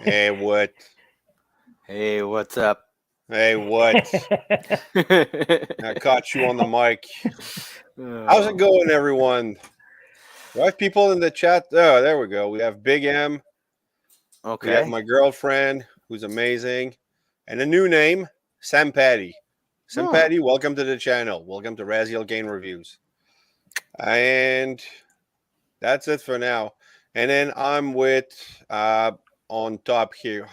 Hey, what? Hey, what's up? Hey, what? I caught you on the mic. How's it going, everyone? We have people in the chat. Oh, there we go. We have Big M. We have Okay. my girlfriend, who's amazing. And a new name, Sam Patty. Sam Patty, welcome to the channel. Welcome to Razyel Game Reviews. And that's it for now. And then I'm with on top here.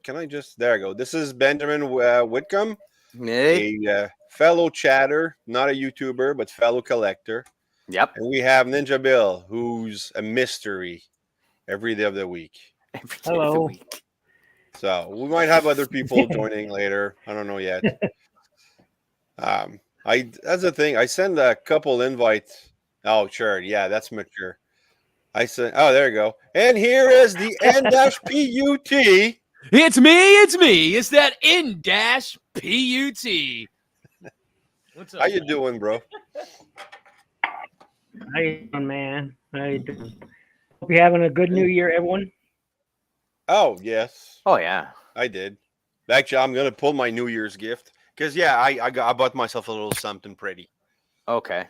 Can I just, there I go. This is Benjamin Whitcomb, Hey. a fellow chatter, not a YouTuber, but fellow collector. Yep. And we have Ninja Bill, who's a mystery every day of the week. Every day of the week. So we might have other people joining later. I don't know yet. That's the thing. I send a couple invites. Oh, sure. Yeah, that's mature. I said, oh, there you go. And here is the N-PUT. It's me. It's that N-PUT. What's up? How you doing, bro? How you doing, man? How you doing? Hope you're having a good New Year, everyone. Oh, yes. Oh, yeah. I did. Actually, I'm going to pull my New Year's gift. Because, yeah, I bought myself a little something pretty. Okay.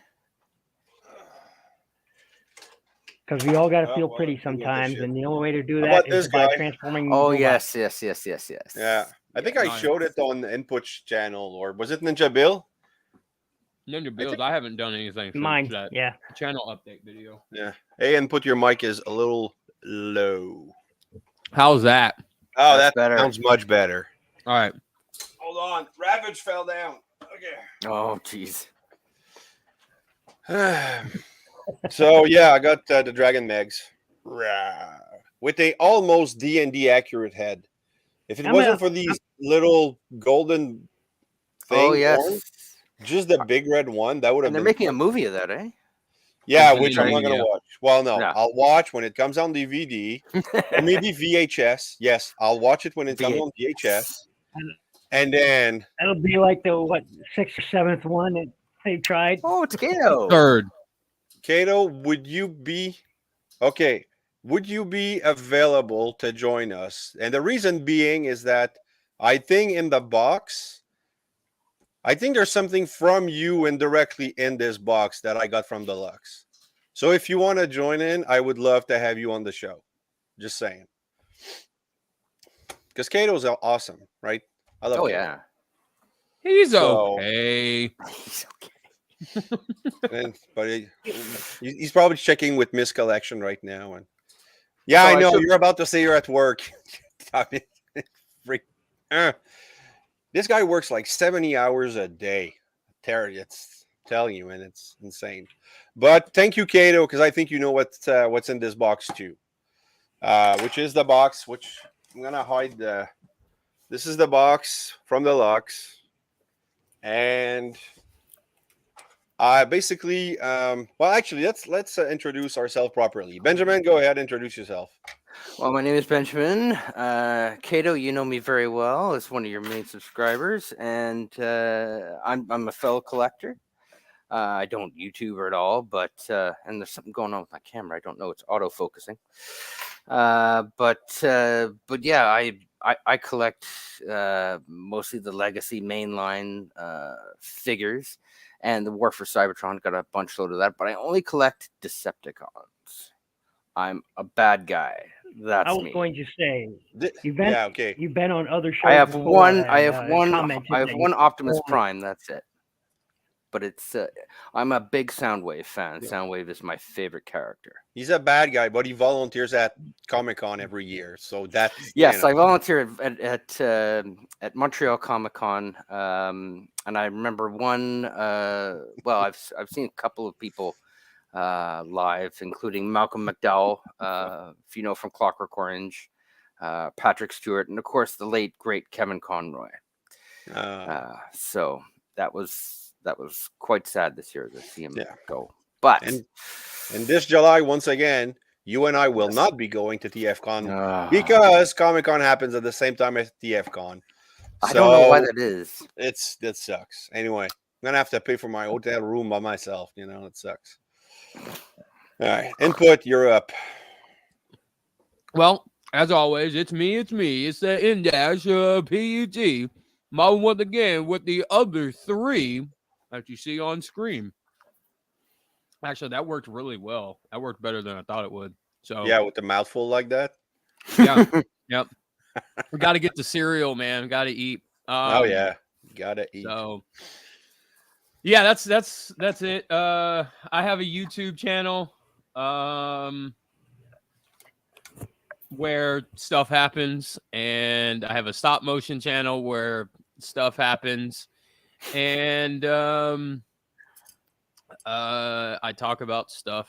Because we all got to feel pretty sometimes, and the only way to do How about that is this by guy? transforming. Oh, robots. yes. Yeah. I think I showed it on the Inputs channel. Or was it Ninja Bill? Ninja Build. I haven't done anything since Mine. that Yeah. channel update video. Yeah. Hey, Input, your mic is a little low. How's that? Oh, That's that better. sounds much better. All right. Hold on. Ravage fell down. Okay. Oh, jeez. So yeah, I got the Dragon Megs with a almost D&D accurate head. If it wasn't for these little golden things, Oh, yes. just the big red one, that would have And they're been making a movie of that, eh? yeah, Something which I'm not new, gonna yeah. watch. Well, no, Yeah. I'll watch when it comes on DVD or maybe VHS. Yes, I'll watch it when it comes on VHS, and then That'll be like the 6th or 7th one that they tried. Oh, it's Kato. Third. Kato, would you be available to join us? And the reason being is that I think in the box, I think there's something from you indirectly in this box that I got from Deluxe. So if you want to join in, I would love to have you on the show. Just saying. Because Kato's awesome, right? I love Oh, Kato. yeah. He's So- okay. He's okay. But he's probably checking with Miss Collection right now. And yeah, So I I know should- you're about to say you're at work. This guy works like 70 hours a day. Terry, it's telling you, and it's insane. But thank you, Kato, because I think you know what's in this box too. Which is the box, which I'm gonna hide the. This is the box from Deluxe, and basically, well, actually, let's introduce ourselves properly. Benjamin, go ahead, introduce yourself. Well, my name is Benjamin. Kato, you know me very well as one of your main subscribers, and I'm a fellow collector. I don't YouTuber at all, but and there's something going on with my camera. I don't know. It's auto-focusing. But yeah, I collect mostly the Legacy mainline figures, and the War for Cybertron got a bunch load of that. But I only collect Decepticons. I'm a bad guy. That's I was me. going to say you've been Yeah, okay. you've been on other shows. I have before one. and, I have one. commented I have that one you Optimus performed. Prime. That's it. But it's. I'm a big Soundwave fan. Yeah. Soundwave is my favorite character. He's a bad guy, but he volunteers at Comic-Con every year. So that's Yes, I volunteer at Montreal Comic Con, and I remember one. Well, I've seen a couple of people live, including Malcolm McDowell, if you know from Clockwork Orange, Patrick Stewart, and of course the late great Kevin Conroy. So that was quite sad this year to see him go. But and this July, once again, you and I will not be going to TFCon because Comic-Con happens at the same time as TFCon. I don't know why that is. That sucks. Anyway, I'm gonna have to pay for my hotel room by myself. You know, it sucks. All right, Input, you're up. Well, As always, it's me. It's the in-dash PUT. Model once again with the other three that you see on screen. Actually, that worked really well. That worked better than I thought it would. So Yeah, with the mouthful like that. yeah, yep. We got to get the cereal, man. Got to eat. Oh yeah, gotta eat. So yeah, that's it. I have a YouTube channel where stuff happens, and I have a stop motion channel where stuff happens, and I talk about stuff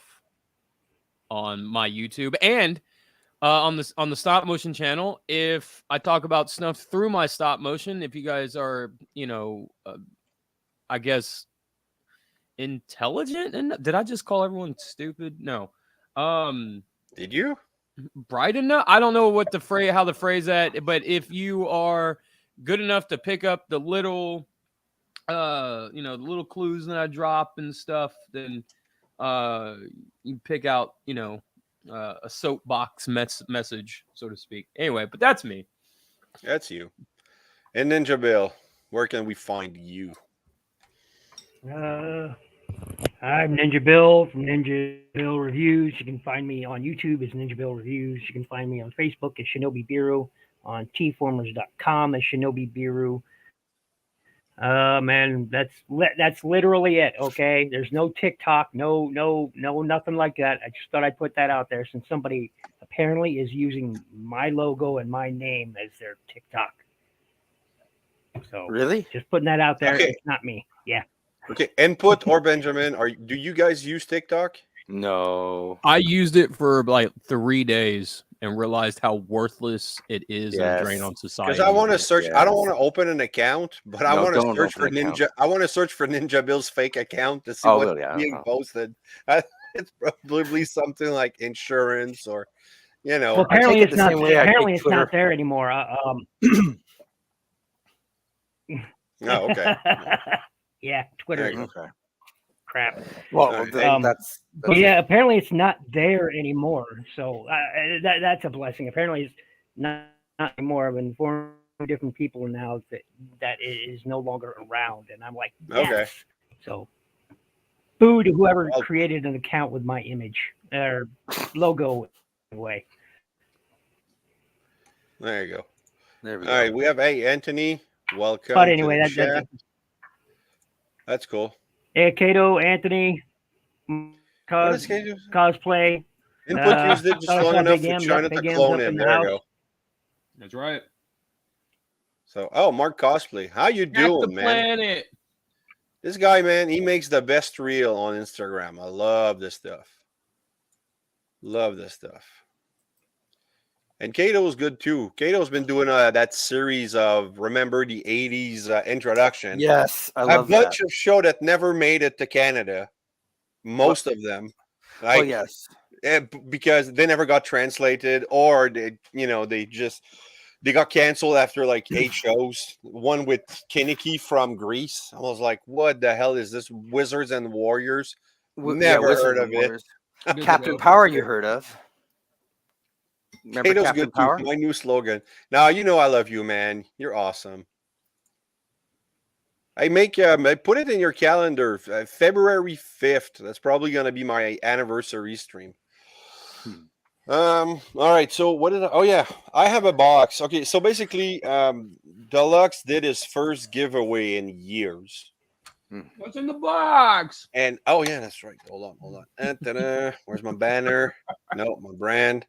on my YouTube and on the stop motion channel. If I talk about stuff through my stop motion, if you guys are, I guess intelligent, and did I just call everyone stupid? No. Did you? Bright enough? I don't know what how the phrase that, but if you are good enough to pick up the little the little clues that I drop and stuff, then you pick out, a soapbox message, so to speak. Anyway, but that's me. That's you. And Ninja Bill, where can we find you? I'm Ninja Bill from Ninja Bill Reviews. You can find me on YouTube as Ninja Bill Reviews. You can find me on Facebook as Shinobi Biru, on Tformers.com as Shinobi Biru. Man, that's literally it. Okay, there's no TikTok, no, nothing like that. I just thought I'd put that out there since somebody apparently is using my logo and my name as their TikTok. So Really? just putting that out there. Okay. It's not me. Yeah. Okay, Input or Benjamin, do you guys use TikTok? No. I used it for like 3 days and realized how worthless it is and a drain on society. Because I want to search. I don't Yes. want to open an account, but I No, want to don't search for open an Ninja. I want to search for Ninja Bill's fake account to see Oh, what's really? I don't being know. posted. It's probably something like insurance or, Well, I apparently take it it's the not. same way I Apparently take it's not Twitter. there anymore. Oh, okay. Yeah, Twitter. There you go. Okay. Crap. Well, Alright. then that's But yeah, apparently it's not there anymore. So that's a blessing. Apparently it's not anymore. I've informed different people now that it is no longer around, and I'm like, yes. Okay. So, boo to whoever Well- created an account with my image or logo anyway. There you go. there we All go. right, we have Anthony. Welcome. But to anyway, the chat. That's cool. Yeah, Kato, Anthony, What is Kato? cosplay. Input used it just shout out long to enough Big for M, China Big to M's clone up in him. the There you house. go. That's right. So, Mark Cosplay, how you Back the doing, man? planet. This guy, man, he makes the best reel on Instagram. I love this stuff. Love this stuff. And Kato's good too. Kato's been doing that series of Remember the 80s introduction. Yes, I A love that. bunch of show that never made it to Canada. Most of them. Oh Like, yes. because they never got translated, or they got canceled after like 8 shows. One with Kinnicky from Greece. I was like, what the hell is this? Wizards and Warriors? Never Wizards heard and of it. Warriors. Good Captain to go. Power, you heard of? Remember Kato's Captain good Power? too. My new slogan. Now you know I love you, man. You're awesome. I put it in your calendar, February 5th. That's probably gonna be my anniversary stream. All right. So what did oh yeah, I have a box. Okay, so basically, Deluxe did his first giveaway in years. What's in the box? And oh yeah, that's right. Hold on. And ta-da. Where's my banner? No, my brand.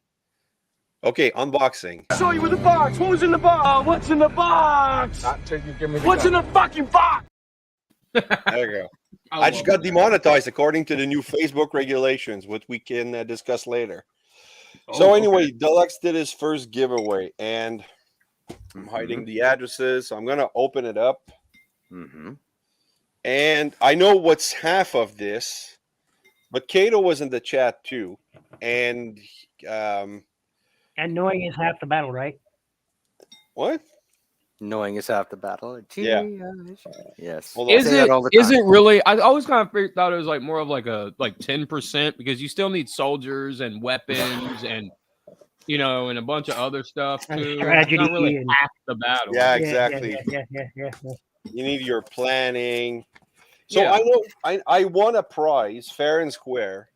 Okay, unboxing. Show you with the box. What was in the box? What's in the box? What's in the fucking box? There you go. I just got demonetized according to the new Facebook regulations, which we can discuss later. So anyway, Deluxe did his first giveaway, and I'm hiding the addresses. So I'm gonna open it up, and I know what's half of this, but Kato was in the chat too, and And knowing is half the battle, right? what? Knowing is half the battle. Yeah. Yes. Hold on. Is I say that it all the is time. it really? I always kind of thought it was like more of like a 10% because you still need soldiers and weapons and and a bunch of other stuff And too. It's strategy not really and half the battle. Yeah, yeah, exactly. yeah. You need your planning. So Yeah. I know I won a prize fair and square,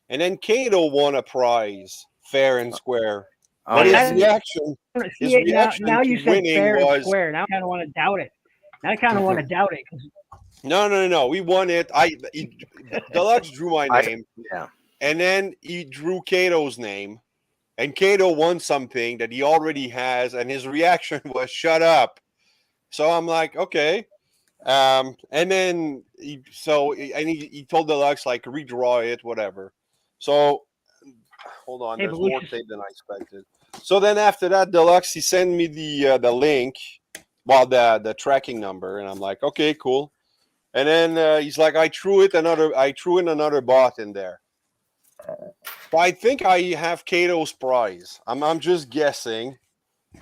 and then Cato won a prize fair and square. Oh, But his yeah. reaction, See it now you to said winning fair and was square. Now I kind of want to doubt it. Now I kind of want to doubt it. 'Cause no. We won it. Deluxe drew my name, Yeah. and then he drew Cato's name, and Cato won something that he already has, and his reaction was "shut up." So I'm like, okay. And then he told Deluxe like redraw it, whatever. So hold on, Hey, there's but more Lucius- tape than I expected. So then after that, Deluxe he sent me the link, well the tracking number, and I'm like, okay, cool. And then he's like, I threw in another bot in there. So I think I have Cato's prize. I'm just guessing,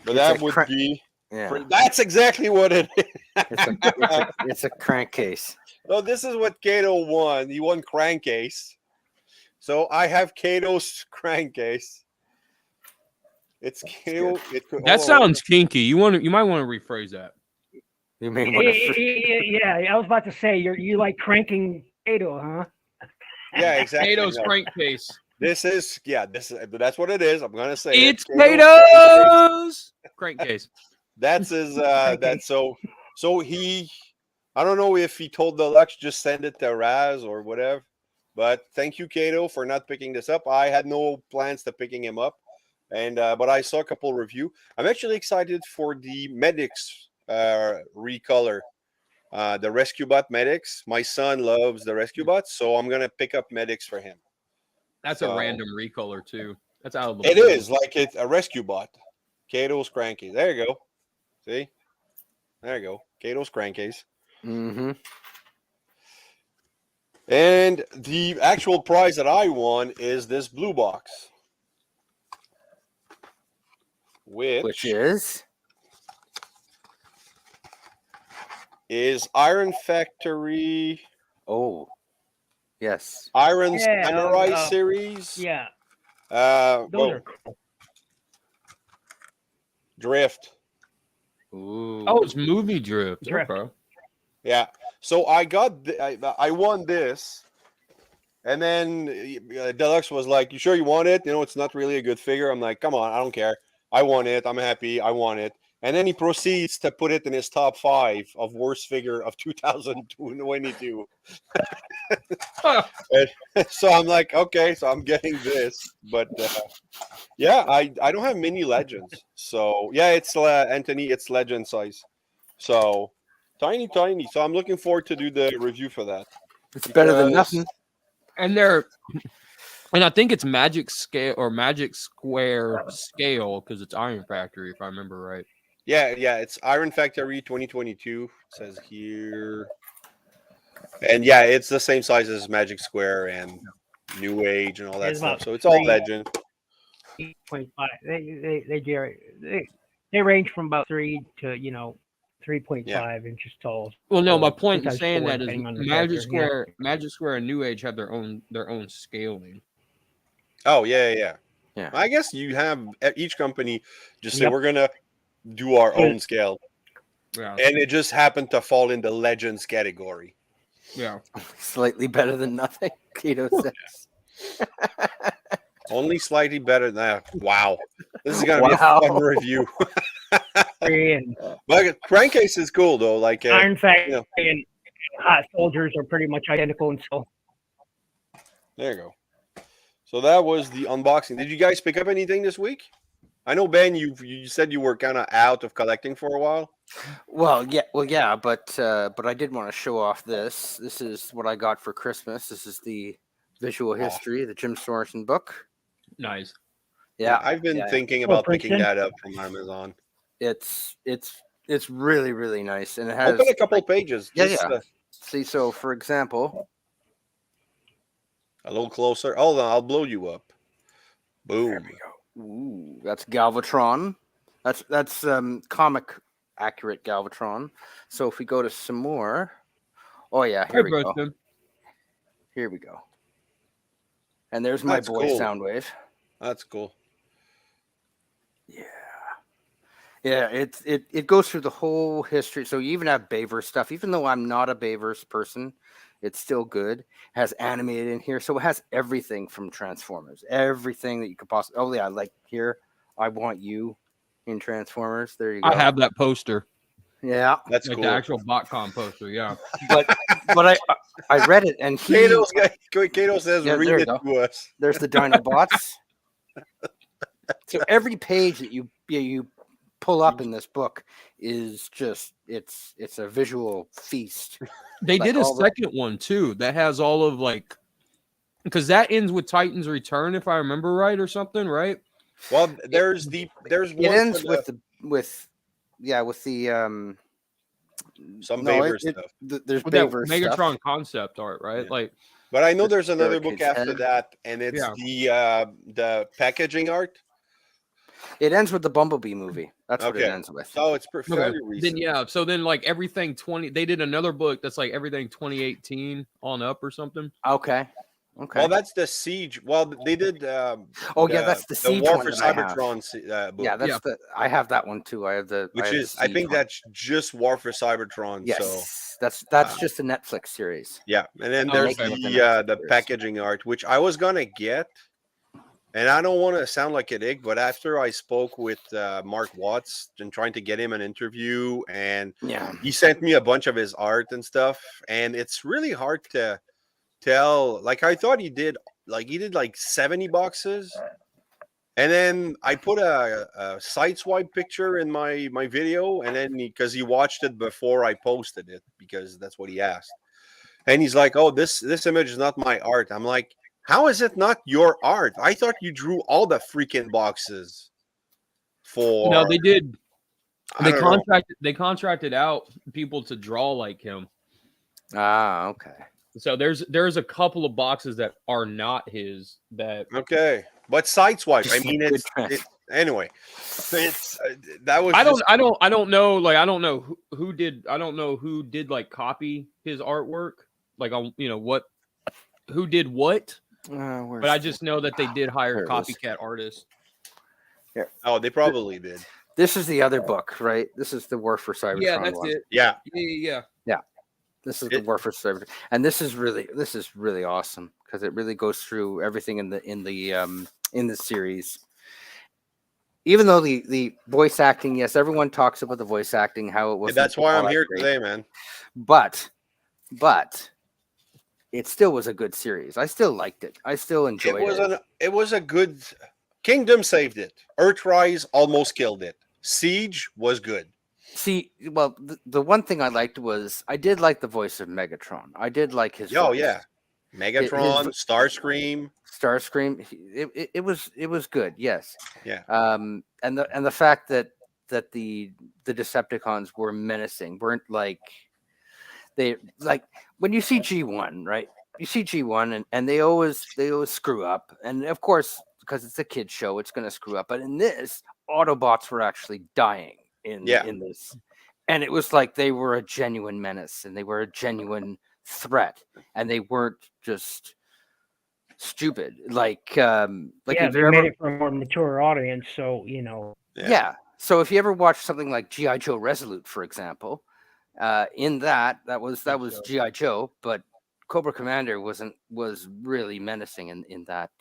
but It's that a would cra- be. Yeah. That's exactly what it is. It's a crankcase. No, this is what Cato won. He won crankcase. So I have Cato's crankcase. It's Cato. That sounds kinky. You might want to rephrase that. You may want to. Yeah, I was about to say you like cranking Cato, huh? Yeah, exactly. Cato's No. crankcase. That's what it is. I'm gonna say It's Cato's Cato's crankcase. That's his. That's so he. I don't know if he told Deluxe just send it to Raz or whatever. But thank you, Cato, for not picking this up. I had no plans to picking him up, and but I saw a couple review. I'm actually excited for the medics recolor, the rescue bot medics. My son loves the rescue bots, so I'm gonna pick up medics for him. That's a random recolor too. That's out of the It blue. is like it's a rescue bot. Cato's cranky. There you go. See, there you go. Cato's crankcase. Mm-hmm. And the actual prize that I won is this blue box. Which is Iron Factory. Oh, yes. Iron Samurai series. Yeah. Those are cool. Drift. Ooh. Oh, it's movie drift. Okay. Yeah. So I got I won this, and then Deluxe was like, "You sure you want it? It's not really a good figure." I'm like, "Come on, I don't care. I want it. I'm happy. I want it." And then he proceeds to put it in his top 5 of worst figure of 2022. So I'm like, okay, so I'm getting this, but yeah, I don't have mini legends. So yeah, it's Anthony, it's legend size. So tiny. So I'm looking forward to do the review for that. It's better than nothing. And I think it's Magic Scale or Magic Square scale because it's Iron Factory, if I remember right. Yeah, it's Iron Factory 2022. It says here. And yeah, it's the same size as Magic Square and New Age and all that stuff. So it's all legend. 8.5. They range from about 3 to 3.5 inches tall. Well, no, my point in saying that is Magic Square and New Age have their own scaling. Oh yeah. I guess you have each company just say we're gonna do our own scale, and it just happened to fall in the legends category. Yeah, slightly better than nothing. Keto says. Only slightly better than that. Wow, this is gonna be a fun review. But crankcase is cool though. Like Iron Factory and Hot Soldiers are pretty much identical in scale. There you go. So that was the unboxing. Did you guys pick up anything this week? I know, Ben, you said you were kind of out of collecting for a while. Well, yeah, but I did want to show off this. This is what I got for Christmas. This is the visual history, the Jim Sorensen book. Nice. Yeah, I've been thinking about picking that up from Amazon. It's really, really nice, and it has open a couple pages. Yeah. See, so for example, a little closer. Hold on, I'll blow you up. Boom. There we go. Ooh, that's Galvatron. That's comic accurate Galvatron. So if we go to some more, oh yeah, here we go. Here we go. And there's my boy Soundwave. That's cool. Yeah, it goes through the whole history. So you even have Bayverse stuff. Even though I'm not a Bayverse person, it's still good. It has animated in here, so it has everything from Transformers, everything that you could possibly. Oh yeah, like here, I Want You in Transformers. There you go. I have that poster, Yeah, That's like cool. the actual botcom poster. Yeah. but I read it and Kato says, Yeah, read there you it go. to us. There's the Dinobots. So every page that you pull up in this book is just it's a visual feast. They Like did a all the- second one too that has all of like, because that ends with Titan's Return, if I remember right, or something, right? Well, there's one. It ends with the some no, Bayverse it- stuff. there's With that Bayverse Megatron stuff. concept art, right? Yeah. Like, But I know the there's another book Kid's after head. that, and it's Yeah. the packaging art. It ends with the Bumblebee movie. That's what it Okay. ends with. So it's okay. fairly Then recent. yeah, so then like everything 20, they did another book that's like everything 2018 on up or something. Okay. Well, that's the Siege. Well, they did. Oh yeah, that's the Siege War one for that I have. Cybertron book. Yeah, that's Yeah. I have that one too. I have which the is I Siege think one. that's just War for Cybertron. Yes, So that's just a Netflix series. yeah, and then Oh, there's okay. the packaging art, which I was gonna get, and I don't want to sound like a dick, but after I spoke with Mark Watts and trying to get him an interview, and Yeah. he sent me a bunch of his art and stuff, and it's really hard to tell. Like I thought he did like 70 boxes. And then I put a sideswipe picture in my video, and then because he watched it before I posted it, because that's what he asked. And he's like, "Oh, this image is not my art." I'm like, "How is it not your art? I thought you drew all the freaking boxes for." No, they did. I don't know. They contracted out people to draw like him. Ah, okay. So there's a couple of boxes that are not his that Okay, but sideswipe. I Just mean, good it's trend. anyway. It's that was. I just- don't know, like I don't know who did like copy his artwork, like on who did what, but I just know that they did hire There it is. copycat artists. Oh, they probably did. This is the other book, right? This is the War for Cybertron Yeah, that's one. it. Yeah, Yeah. This is the War for Cybertron, and this is really awesome because it really goes through everything in the series. Even though the voice acting, yes, everyone talks about the voice acting, how it was. that's why I'm here today, man. But it still was a good series. I still liked it. I still enjoyed it. It was a good. Kingdom saved it. Earthrise almost killed it. Siege was good. See, well, the one thing I liked was I did like the voice of Megatron. I did like his Oh voice. yeah, Megatron, Starscream. Starscream. It was good. Yes. Yeah. And the fact that the Decepticons were menacing, weren't like when you see G1, right? You see G1 and they always screw up, and of course because it's a kid show, it's going to screw up. But in this, Autobots were actually dying in this, and it was like they were a genuine menace and they were a genuine threat, and they weren't just stupid. Like yeah, if they you made ever, it for a more mature audience, so yeah. So if you ever watch something like G.I. Joe Resolute, for example, in that was G.I. Joe, but Cobra Commander was really menacing in that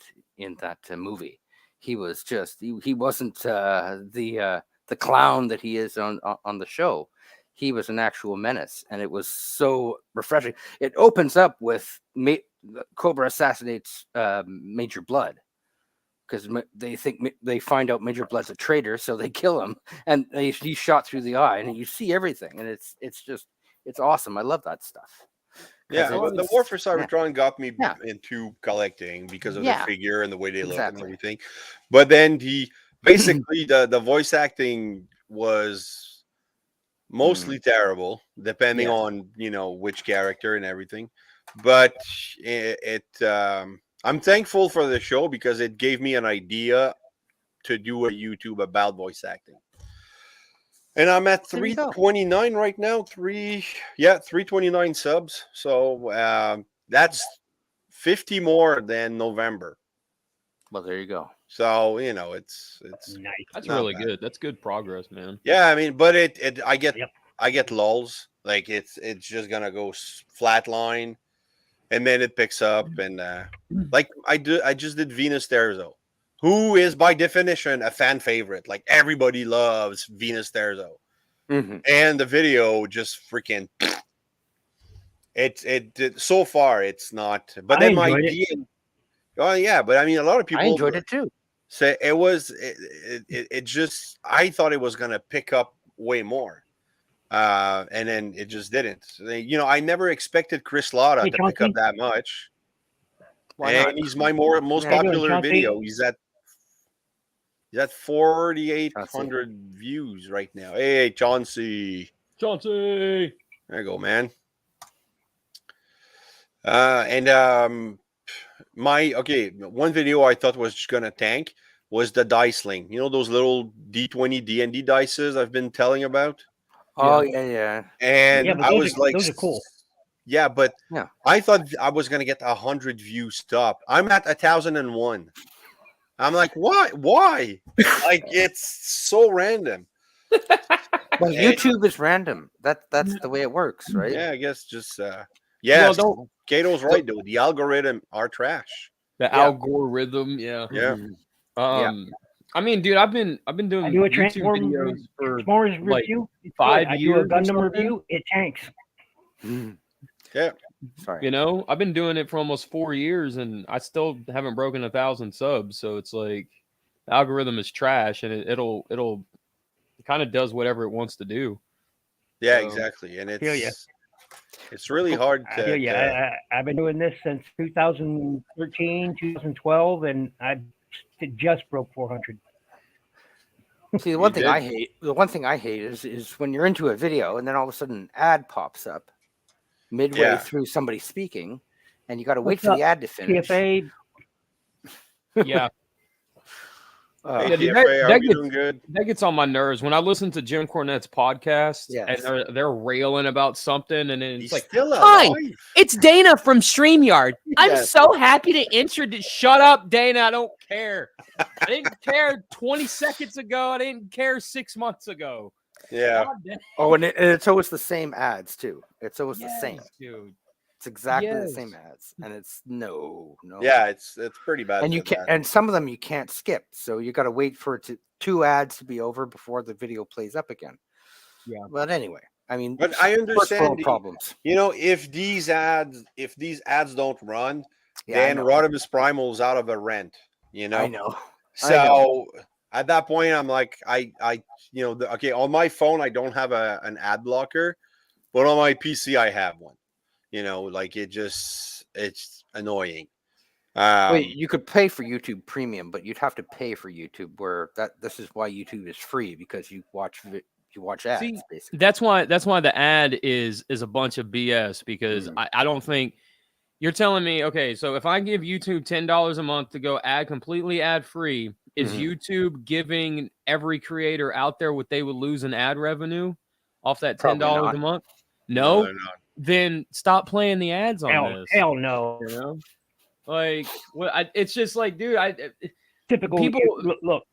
movie. He was just he wasn't the clown that he is on the show. He was an actual menace, and it was so refreshing. It opens up with Cobra assassinates Major Blood because they find out Major Blood's a traitor, so they kill him, and he's shot through the eye, and you see everything, and it's awesome. I love that stuff. Yeah, the War for Cybertron got me Yeah. into collecting because of Yeah. the figure and the way they look and Exactly. everything. But then basically the voice acting was mostly terrible, depending Yeah. on which character and everything. But I'm thankful for the show because it gave me an idea to do a YouTube about voice acting. And I'm at There you go. 329 right now. 329 subs. So that's 50 more than November. Well, there you go. So it's Nice. That's not really bad. good. That's good progress, man. Yeah, I mean, but I get Yep. I get lulls. Like it's just gonna go flat line, and then it picks up, and like I just did Venus Terzo, who is by definition a fan favorite. Like everybody loves Venus Terzo, Mhm. and the video just freaking. So far it's not, but I then my enjoyed it. idea. Oh yeah, but I mean, a lot of people I enjoyed it too. say it just. I thought it was gonna pick up way more. And then it just didn't. I never expected Chris Latta Hey, to pick up Chauncey. that much. Why And not? he's my most Yeah. How you doing, popular Chauncey? video. He's at 4,800 views right now. Hey, Chauncey. Chauncey. There you go, man. And one video I thought was gonna tank was the dice sling. You know those little D20 D&D dices I've been telling about? Oh yeah. And Yeah, but I those was are- like, those are cool. Yeah, but Yeah. I thought I was gonna get 100 views. Stop. I'm at 1,001. I'm like, why? Why? Like it's so random. Well, Hey. YouTube is random. That's the way it works, right? Yeah, I guess just yes. don't- Kato's right though. The algorithm are trash. The algorithm, yeah. Yeah. Mhm. I mean, dude, I've been doing I do a YouTube videos for Transformers like review. It's good. 5 I do years a or Gundam something. review. It tanks. Mhm. Yeah. Sorry. You know, I've been doing it for almost 4 years, and I still haven't broken 1,000 subs. So it's like the algorithm is trash, and it'll kind of does whatever it wants to do. Yeah, So- exactly. And Feel ya. it's really hard I feel ya. I've been doing this since 2013, 2012, and I just broke 400. See, the You one thing did? I hate, is when you're into a video and then all of a sudden an ad pops up midway Yeah. through somebody speaking, and you got to wait What's for up, the ad to finish. TFA, Yeah, Hey, Yeah, dude, TFA, that are we gets- doing good? that gets on my nerves when I listen to Jim Cornette's podcast, Yes. and they're railing about something, and then it's He's like, still "Hi, alive. it's Dana from StreamYard. I'm Yes. so happy to introduce." Shut up, Dana. I don't care. I didn't care 20 seconds ago. I didn't care 6 months ago. Yeah. God damn. Oh, and it's always the same ads too. It's always the same. Yes, dude. It's exactly the Yes. same ads, and it's no. Yeah, it's pretty bad. And you for can't, that. and some of them you can't skip, so you got to wait for two ads to be over before the video plays up again. Yeah. But anyway, I mean, But I first understand world the- problems. if these ads don't run, Yeah, I then know. Rodimus Primal's out of a rent. You know. I know. So at that point, I'm like, okay, on my phone I don't have an ad blocker, but on my PC I have one. Like it's annoying. Wait, you could pay for YouTube Premium, but you'd have to pay for YouTube. Where this is why YouTube is free, because you watch ads. See, Basically, That's why the ad is a bunch of BS, because I don't think you're telling me, okay, so if I give YouTube $10 a month to go completely ad free, is Mhm. YouTube giving every creator out there what they would lose in ad revenue off that $10 Probably not. a month? No, No, they're not. then stop playing the ads on this. hell no. You know, like it's just like, dude, Typical. People- Look,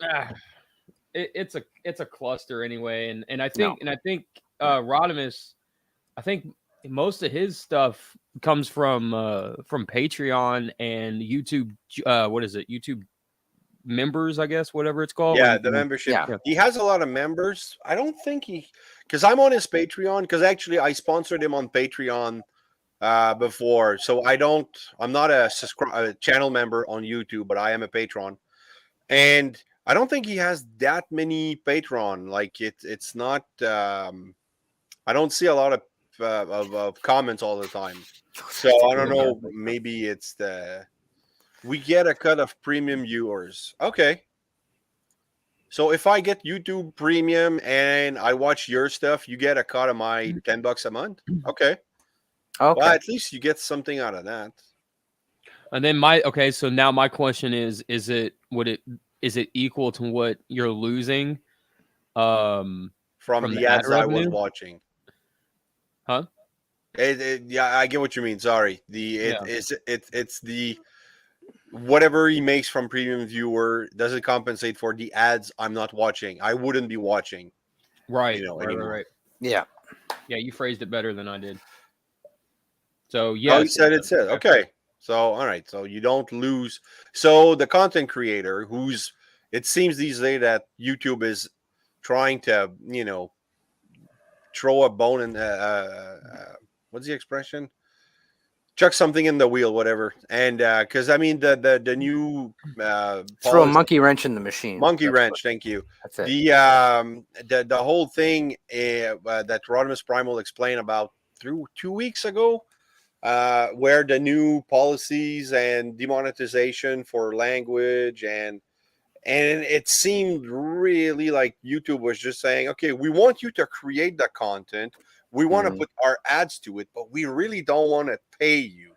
it's a cluster anyway, and I think Rodimus, I think most of his stuff comes from Patreon and YouTube. What is it? YouTube members, I guess, whatever it's called. Yeah, where you the can- membership. Yeah. He has a lot of members. I don't think because I'm on his Patreon, because actually I sponsored him on Patreon before. So I'm not a channel member on YouTube, but I am a patron. And I don't think he has that many patron. Like it's not, I don't see a lot of comments all the time. So I don't know, maybe it's we get a cut of premium viewers. Okay. So if I get YouTube Premium and I watch your stuff, you get a cut of my $10 a month. Okay. okay. Well, at least you get something out of that. And then so now my question is it equal to what you're losing? From From the the ad ads I was revenue? watching. Huh? Yeah, I get what you mean. Sorry. Yeah. It's the whatever he makes from premium viewer doesn't compensate for the ads I'm not watching. I wouldn't be watching. Right. You know, right. anymore. Right. Yeah. Yeah, you phrased it better than I did. So Oh, yes. you said it said. Okay. So all right. So you don't lose. So the content creator who's it seems these days that YouTube is trying to, throw a bone in what's the expression? Chuck something in the wheel, whatever. And because I mean the new Throw a policy- monkey wrench in the machine. monkey That's wrench. Thank you. That's it. The whole thing that Rodimus Primal explained about through 2 weeks ago, where the new policies and demonetization for language and it seemed really like YouTube was just saying, okay, we want you to create the content, we want to put our ads to it, but we really don't want to pay you.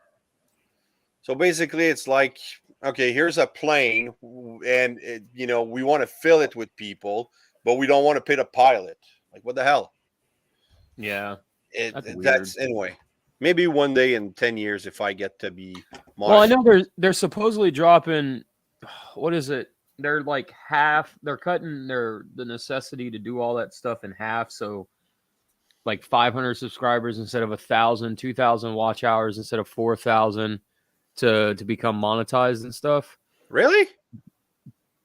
So basically, it's like, okay, here's a plane, and we want to fill it with people, but we don't want to pay the pilot. Like, what the hell? Yeah. That's anyway. Maybe one day in 10 years, if I get to be. Well, I know they're supposedly dropping. What is it? They're like half. They're cutting the necessity to do all that stuff in half. So, like 500 subscribers instead of 1,000, 2,000 watch hours instead of 4,000 to become monetized and stuff. Really?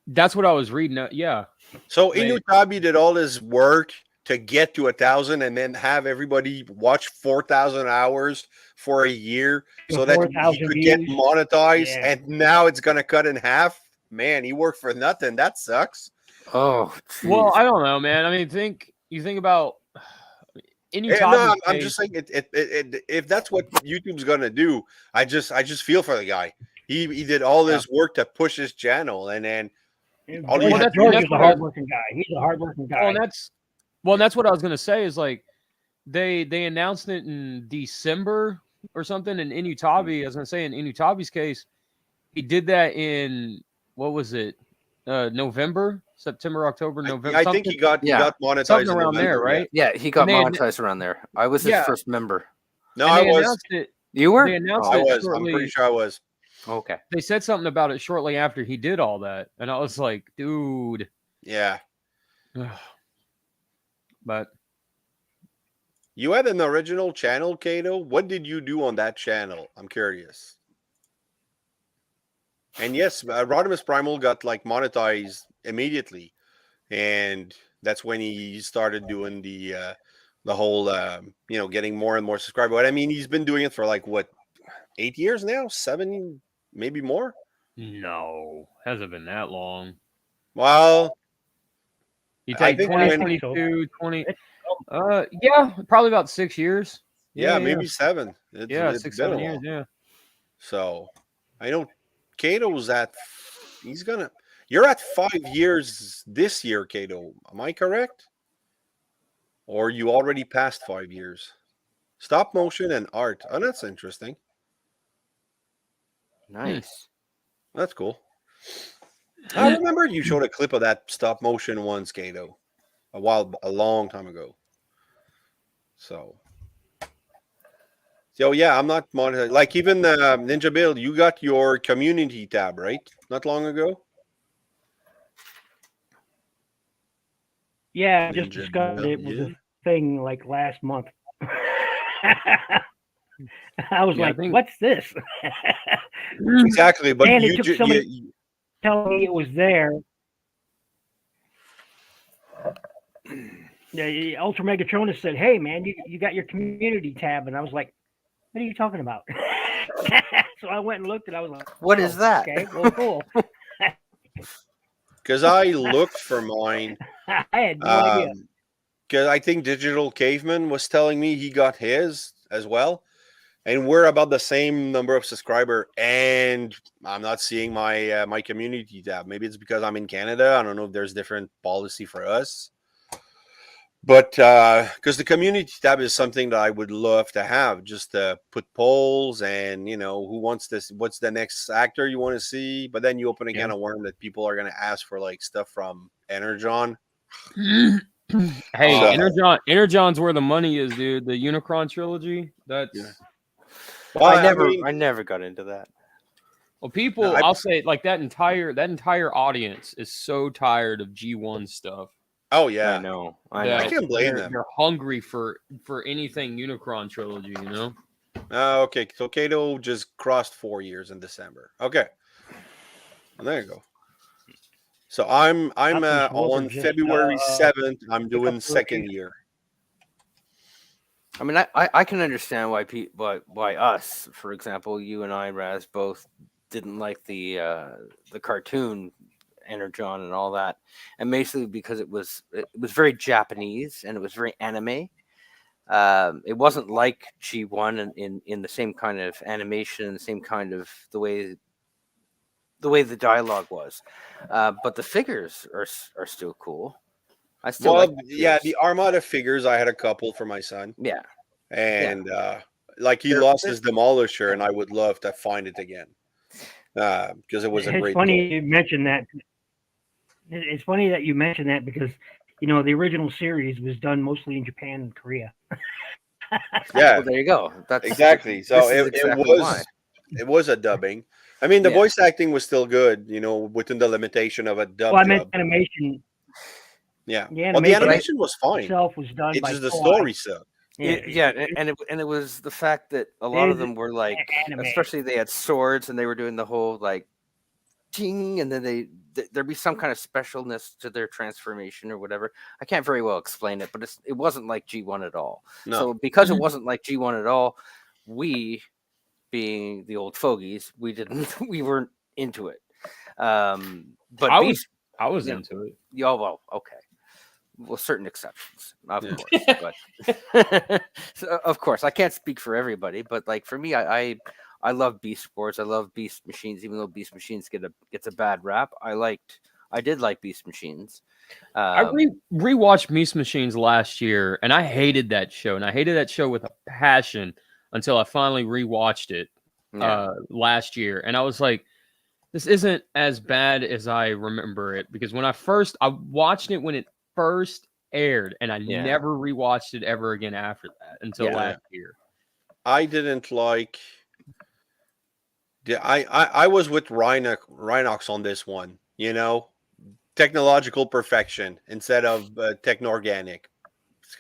That's what I was reading. Yeah. So Inutabi did all this work to get to 1,000 and then have everybody watch 4,000 hours for a year so that he could get monetized. Yeah. And now it's going to cut in half. Man, he worked for nothing. That sucks. Oh, geez. Well, I don't know, man. I mean, you think about no, I'm just saying if that's what YouTube's going to do, I just feel for the guy. He did all this work to push his channel, and then Jorge's a hardworking guy. He's a hardworking guy. Well, that's what I was going to say is like they announced it in December or something in Inutabi. I was going to say in Inutabi's case, he did that in what was it? November, September, October, November. I think he got monetized something around there, right? Yeah, he got monetized around there. I was his first member. No, I was. You were? They announced I it was. shortly. I'm pretty sure I was. Okay. They said something about it shortly after he did all that, and I was like, dude. Yeah. But you had an original channel, Kato. What did you do on that channel? I'm curious. And yes, Rodimus Primal got like monetized immediately, and that's when he started doing the whole getting more and more subscribers. But I mean, he's been doing it for like what, 8 years now, 7, maybe more. No, hasn't been that long. Well, you take 2022, 20. Yeah, probably about 6 years. Yeah, maybe 7. It's 6, been 7 a years. while. Yeah. So I know Cato's you're at 5 years this year, Cato. Am I correct? Or you already passed 5 years? Stop motion and art. Oh, that's interesting. Nice. That's cool. I remember you showed a clip of that stop motion once, Cato, a long time ago. So yeah, I'm not monetized. Like even Ninja Build, you got your community tab, right? Not long ago. Yeah, I just discovered it was a thing like last month. I was like, what's this? Exactly, but and it took somebody telling me it was there. The Ultra Megatronus said, "Hey, man, you got your community tab," and I was like, "What are you talking about?" So I went and looked, and I was like, "What is that?" Okay, well, cool. Because I looked for mine. I had no idea. Because I think Digital Caveman was telling me he got his as well. And we're about the same number of subscribers. And I'm not seeing my my community tab. Maybe it's because I'm in Canada. I don't know if there's different policy for us. But because the community tab is something that I would love to have, just to put polls and, who wants this, what's the next actor you want to see. But then you open a can of worm that people are going to ask for like stuff from Energon. Hey, Energon's where the money is, dude. The Unicron trilogy. That's well, I never got into that. Well, people, I'll say like that entire audience is so tired of G1 stuff. Oh I yeah, know. I can't blame them. They're hungry for anything Unicron trilogy, you know. Okay, so Kato just crossed 4 years in December. Okay, well, there you go. So I'm Optimus Wolf on is just, February 7th. I'm doing up for second occasion. year. I mean, I can understand why us, for example, you and I, Raz, both didn't like the cartoon Energon and all that, and basically because it was very Japanese and it was very anime. It wasn't like G1 in the same kind of animation, the same kind of the way the dialogue was, but the figures are still cool. I still like the Yeah, figures. the Armada figures, I had a couple for my son, Yeah. and like he They're- lost they're- his Demolisher, and I would love to find it again because it was a It's great. funny toy. you mentioned that. It's funny that you mentioned that because the original series was done mostly in Japan and Korea. Yeah, Well, there you go. That's exactly. So this is it exactly why. was a dubbing. I mean, the Yeah. voice acting was still good, within the limitation of a dub. Well, I meant animation. Yeah. The Well, the animation animation was fine. itself was done It's by just the Toei. story sucked. And it was the fact that a lot of them were like, anime. especially they had swords and they were doing the whole like ting, and then there'd be some kind of specialness to their transformation or whatever. I can't very well explain it, but it wasn't like G1 at all. No. So because it wasn't like G1 at all, we, being the old fogies, we weren't into it. But I was yeah. into it. Yeah, well, okay. Well, certain exceptions, of Yeah. course. But so, of course, I can't speak for everybody. But like for me, I love Beast Wars. I love Beast Machines, even though Beast Machines gets a bad rap. I did like Beast Machines. I rewatched Beast Machines last year, and I hated that show, and I hated that show with a passion until I finally rewatched it last year, and I was like, this isn't as bad as I remember it, because when I watched it when it first aired, and I never rewatched it ever again after that until last year. I didn't like. I was with Rhinox on this one. Technological perfection instead of techno-organic.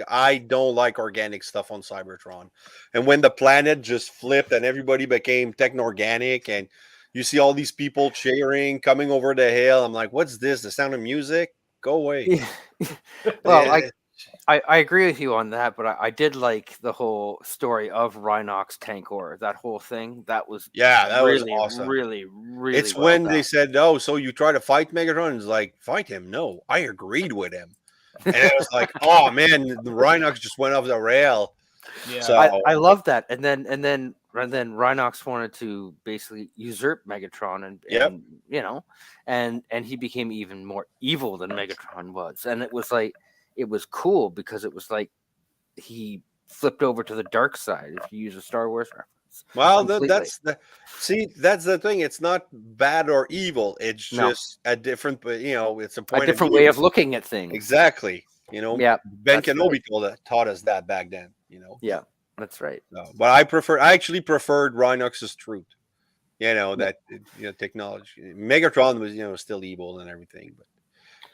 I don't like organic stuff on Cybertron, and when the planet just flipped and everybody became techno-organic, and you see all these people cheering coming over the hill, I'm like, what's this? The Sound of Music? Go away. Well, I agree with you on that, but I did like the whole story of Rhinox Tankor. That whole thing, that was was awesome. Really, really. It's well when done. they said, "Oh, so you try to fight Megatron?" It's like, fight him? No, I agreed with him, and it was like, oh man, the Rhinox just went off the rail. Yeah, so I love that, and then Rhinox wanted to basically usurp Megatron, and he became even more evil than Megatron was, and it was like. It was cool because it was like he flipped over to the dark side, if you use a Star Wars reference. Well, that's the thing. It's not bad or evil. It's just a different, it's a point a different way of looking at things. Exactly. Yeah. Ben Kenobi taught us that back then. Yeah, that's right. No, but I actually preferred Rhinox's truth. That technology. Megatron was still evil and everything, but.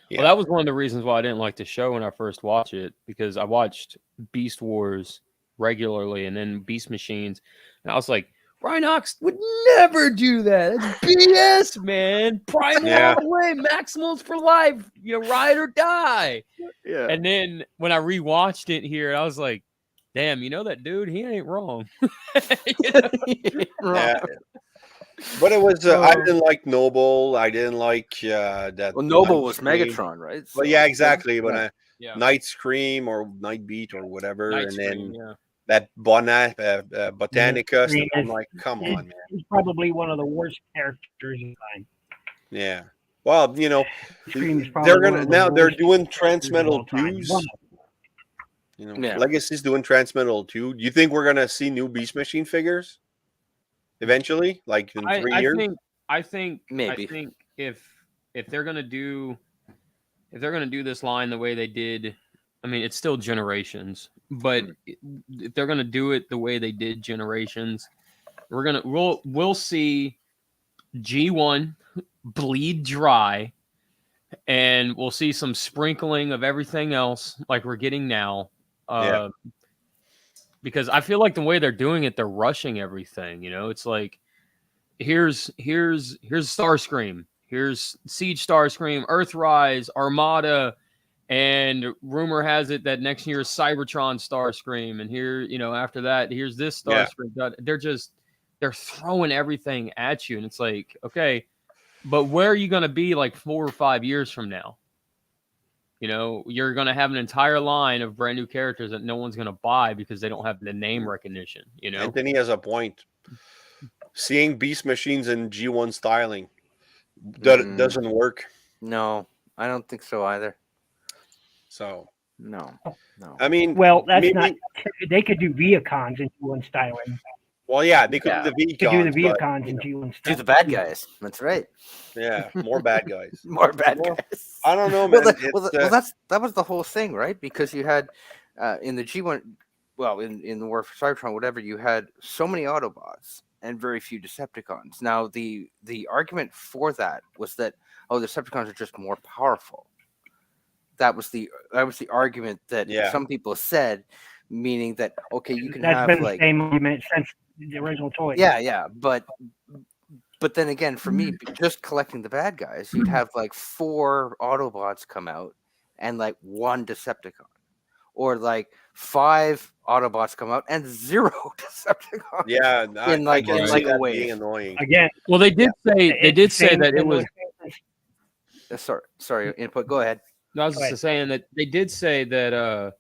Yeah. Well, that was one of the reasons why I didn't like the show when I first watched it, because I watched Beast Wars regularly and then Beast Machines, and I was like, Rhinox would never do that. It's BS, man. Primal all the way, Maximals for life. Ride or die. Yeah. And then when I rewatched it here, I was like, damn, that dude, he ain't wrong. Yeah. But it was I didn't like Noble. I didn't like that. Well, Noble was Megatron, right? So, well, yeah, exactly. But Night Scream or Night Beat or whatever, Night and Scream, then that Botanica stuff. I'm like, come on, man. He's probably one of the worst characters in time. Yeah. Well, they're doing Transmetal 2s. Legacy's doing Transmetal 2. Do you think we're gonna see new Beast Machine figures? Eventually, like in 3 years, I think maybe. I think if they're gonna do this line the way they did, I mean, it's still Generations, but if they're gonna do it the way they did Generations, we'll see G1 bleed dry, and we'll see some sprinkling of everything else like we're getting now. Yeah. Because I feel like the way they're doing it, they're rushing everything. It's like here's Starscream, here's Siege Starscream, Earthrise, Armada, and rumor has it that next year is Cybertron Starscream, and here after that here's this Starscream. Yeah. They're throwing everything at you, and it's like, okay, but where are you going to be like 4 or 5 years from now? You're going to have an entire line of brand new characters that no one's going to buy because they don't have the name recognition. Anthony has a point. Seeing Beast Machines in G1 styling doesn't work. No, I don't think so either. So no. I mean, well, that's not. They could do Viacons in G1 styling. Well, yeah, they could do the Viacons. Do the Viacons in G1 styling. Do the bad guys. That's right. Yeah, more bad guys. More bad guys. I don't know, man. That was the whole thing, right? Because you had in the G1, well, in the War for Cybertron, whatever, you had so many Autobots and very few Decepticons. Now, the argument for that was that the Decepticons are just more powerful. That was the argument that some people said, meaning that you can have been like the same argument since the original toy. Yeah, but then again, for me, just collecting the bad guys, you'd have like 4 Autobots come out and like 1 Decepticon, or like 5 Autobots come out and 0 Decepticons. Yeah, in like a way. Annoying. Again, well, they did say that it was. Sorry, input. Go ahead. No, I was just saying that they did say that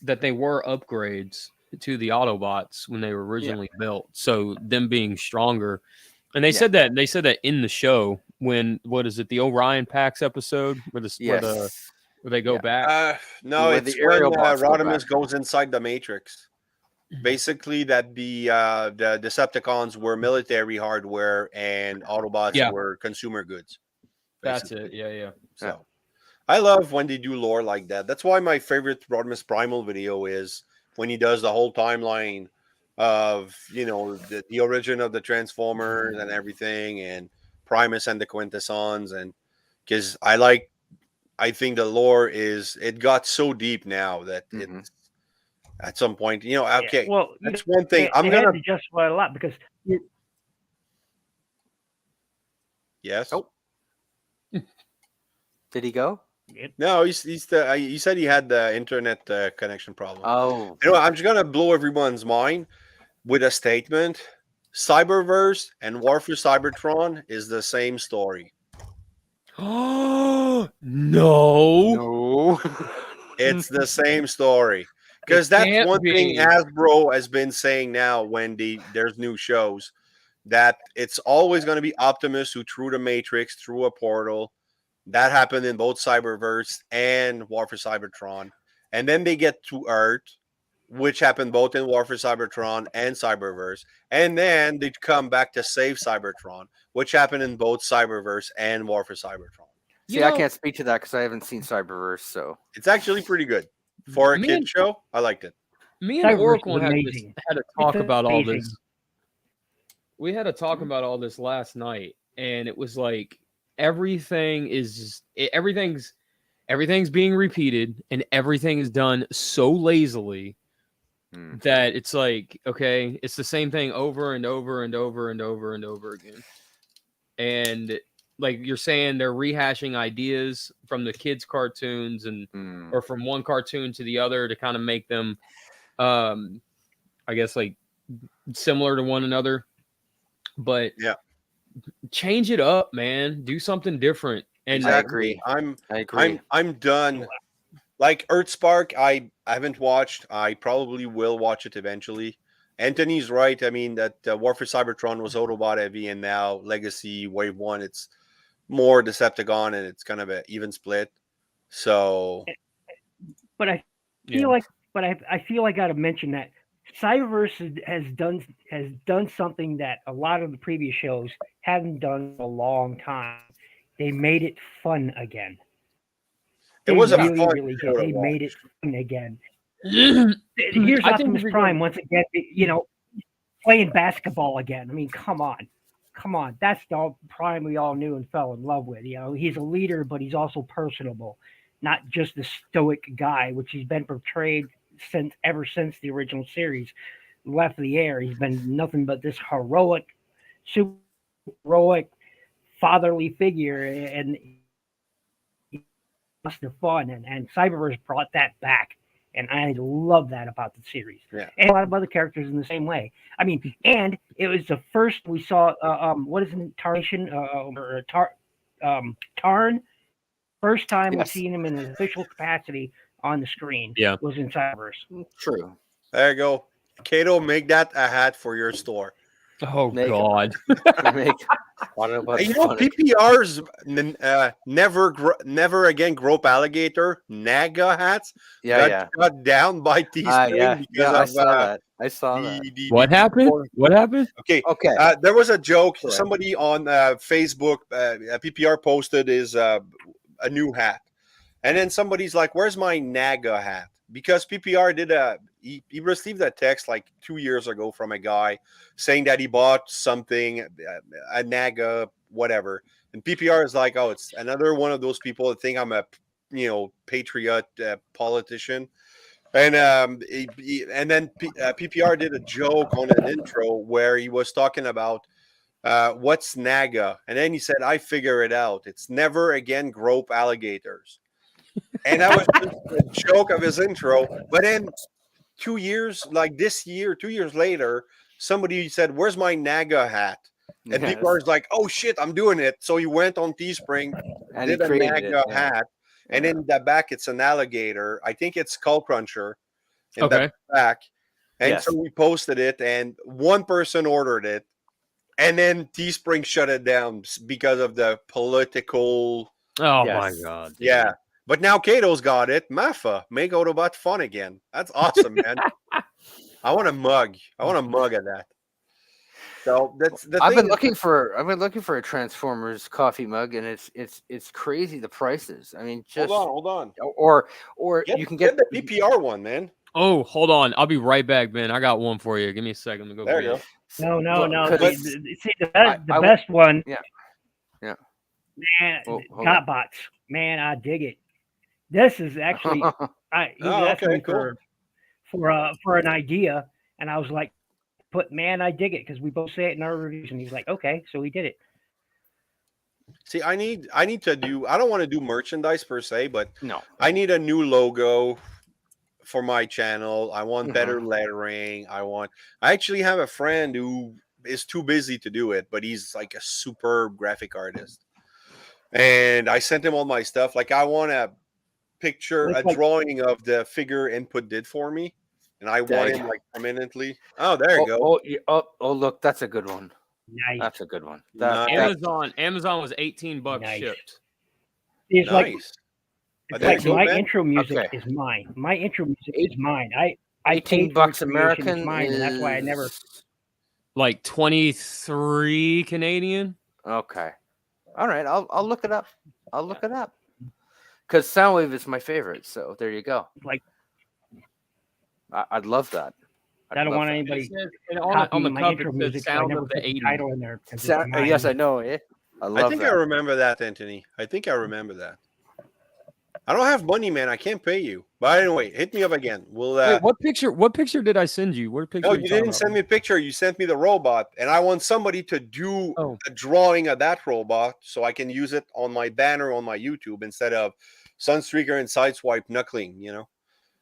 that they were upgrades to the Autobots when they were originally built. So them being stronger, and they said that in the show when the Orion Pax episode where they go back. No, where it's the aerial when bots go Rodimus back. goes inside the Matrix. Basically, that the Decepticons were military hardware and Autobots were consumer goods. Basically. That's it. Yeah. So I love when they do lore like that. That's why my favorite Rodimus Primal video is when he does the whole timeline of the origin of the Transformers and everything, and Primus and the Quintessons, and because I think the lore it got so deep now that it's at some point, okay. Well, that's one thing. I'm gonna justify a lot because. Yes. Oh. Did he go? No, he said he had the internet connection problem. Oh. I'm just gonna blow everyone's mind with a statement. Cyberverse and War for Cybertron is the same story. Oh no! It's the same story. Because that's one thing Hasbro has been saying now when there's new shows, that it's always going to be Optimus who threw the Matrix through a portal. That happened in both Cyberverse and War for Cybertron. And then they get to Earth, which happened both in War for Cybertron and Cyberverse. And then they come back to save Cybertron, which happened in both Cyberverse and War for Cybertron. See, I can't speak to that because I haven't seen Cyberverse, so it's actually pretty good. For a kid show, I liked it. Me and Oracle had to talk about all this. We had to talk about all this last night, and it was like everything's being repeated, and everything is done so lazily that it's like, okay, it's the same thing over and over and over and over and over again. And like you're saying, they're rehashing ideas from the kids' cartoons and or from one cartoon to the other to kind of make them, I guess, like similar to one another. But change it up, man. Do something different. And exactly. I agree. I'm done. Like Earthspark, I haven't watched. I probably will watch it eventually. Anthony's right. I mean, that War for Cybertron was Autobot heavy, and now Legacy Wave 1, it's more Decepticon, and it's kind of an even split. So, but I feel like, I feel I got to mention that Cyberverse has done something that a lot of the previous shows haven't done in a long time. They made it fun again. It was a really, fun really good. They made it fun again. Here's I Optimus Prime once again, playing basketball again. I mean, come on. come on, that's the prime we all knew and fell in love with. You know, he's a leader, but he's also personable, not just the stoic guy, which he's been portrayed ever since the original series left the air. He's been nothing but this heroic, super heroic, fatherly figure, and lots of fun. And Cyberverse brought that back. And I love that about the series. Yeah. And a lot of other characters in the same way. I mean, and it was the first we saw, what is it, Tarnation, or Tarn? First time we've seen him in an official capacity on the screen was in Cyberverse. True. There you go. Kato, make that a hat for your store. Oh Make it. God. I don't know about Hey, you know, funny. PPR's never again grope alligator NAGA hats got shut down by Teespring because I of saw that. I saw that. What happened? What happened? Okay. Okay. There was a joke. Correct. Somebody on Facebook, PPR posted is a new hat, and then somebody's like, "Where's my NAGA hat?" Because PPR did he received a text like 2 years ago from a guy saying that he bought something, a NAGA, whatever. And PPR is like, oh, it's another one of those people that think I'm a, patriot politician. And and then PPR did a joke on an intro where he was talking about what's NAGA. And then he said, I figure it out. It's never again grope alligators. And that was just a joke of his intro. But then 2 years, like this year, 2 years later, somebody said, where's my NAGA hat? And people are like, oh shit, I'm doing it. So he went on Teespring, And did he a created NAGA it, hat, and in the back it's an alligator. I think it's Skull Cruncher in Okay. the back. And Yes. so we posted it, and one person ordered it, and then Teespring shut it down because of the political. Oh Yes. my God. Yeah. But now Kato's got it. Mafa, make Autobot fun again. That's awesome, man. I want a mug. I want a mug of that. So that's the I've thing. been looking for a Transformers coffee mug, and it's crazy the prices. I mean, just Hold on. or you can get get the PPR one, man. Oh, hold on. I'll be right back, Ben. I got one for you. Give me a second to go. There get you it. go. No. Look, 'cause See, the best one. Yeah. Man, Oh, hold on. Gotbots. Man, I dig it. This is actually, he asked okay, me for an idea, and I was like, I dig it, because we both say it in our reviews, and he's like, okay, so he did it. See, I need to do. I don't want to do merchandise per se, but No. I need a new logo for my channel. I want better lettering. I actually have a friend who is too busy to do it, but he's like a super graphic artist. And I sent him all my stuff. Like, I want a drawing of the figure Input did for me, and I want him like permanently. Oh, there you go. Oh, look, that's a good one. Nice. That's a good one. Nice. Amazon was $18 Nice. shipped. It's like, Nice. it's There like you go, my man. intro music Okay. is mine. My intro music is mine. I $18 paid for its creation, American it's mine, and that's why I never. Like 23 Canadian. Okay. All right, I'll look it up. Because Soundwave is my favorite, so there you go. Like, I'd love that. I don't want It anybody says- and on copying the my cover intro it says music, so I Sound never of put the the 80s. title in there. 'cause it's mine. Yes, I know. I love I think that. I remember that, Anthony. I think I remember that. I don't have money, man. I can't pay you. But anyway, hit me up again. We'll. Wait, what picture did I send you? What picture? No, are you talking didn't send about? me a picture. You sent me the robot, and I want somebody to do Oh. a drawing of that robot so I can use it on my banner on my YouTube instead of Sunstreaker and Sideswipe knuckling.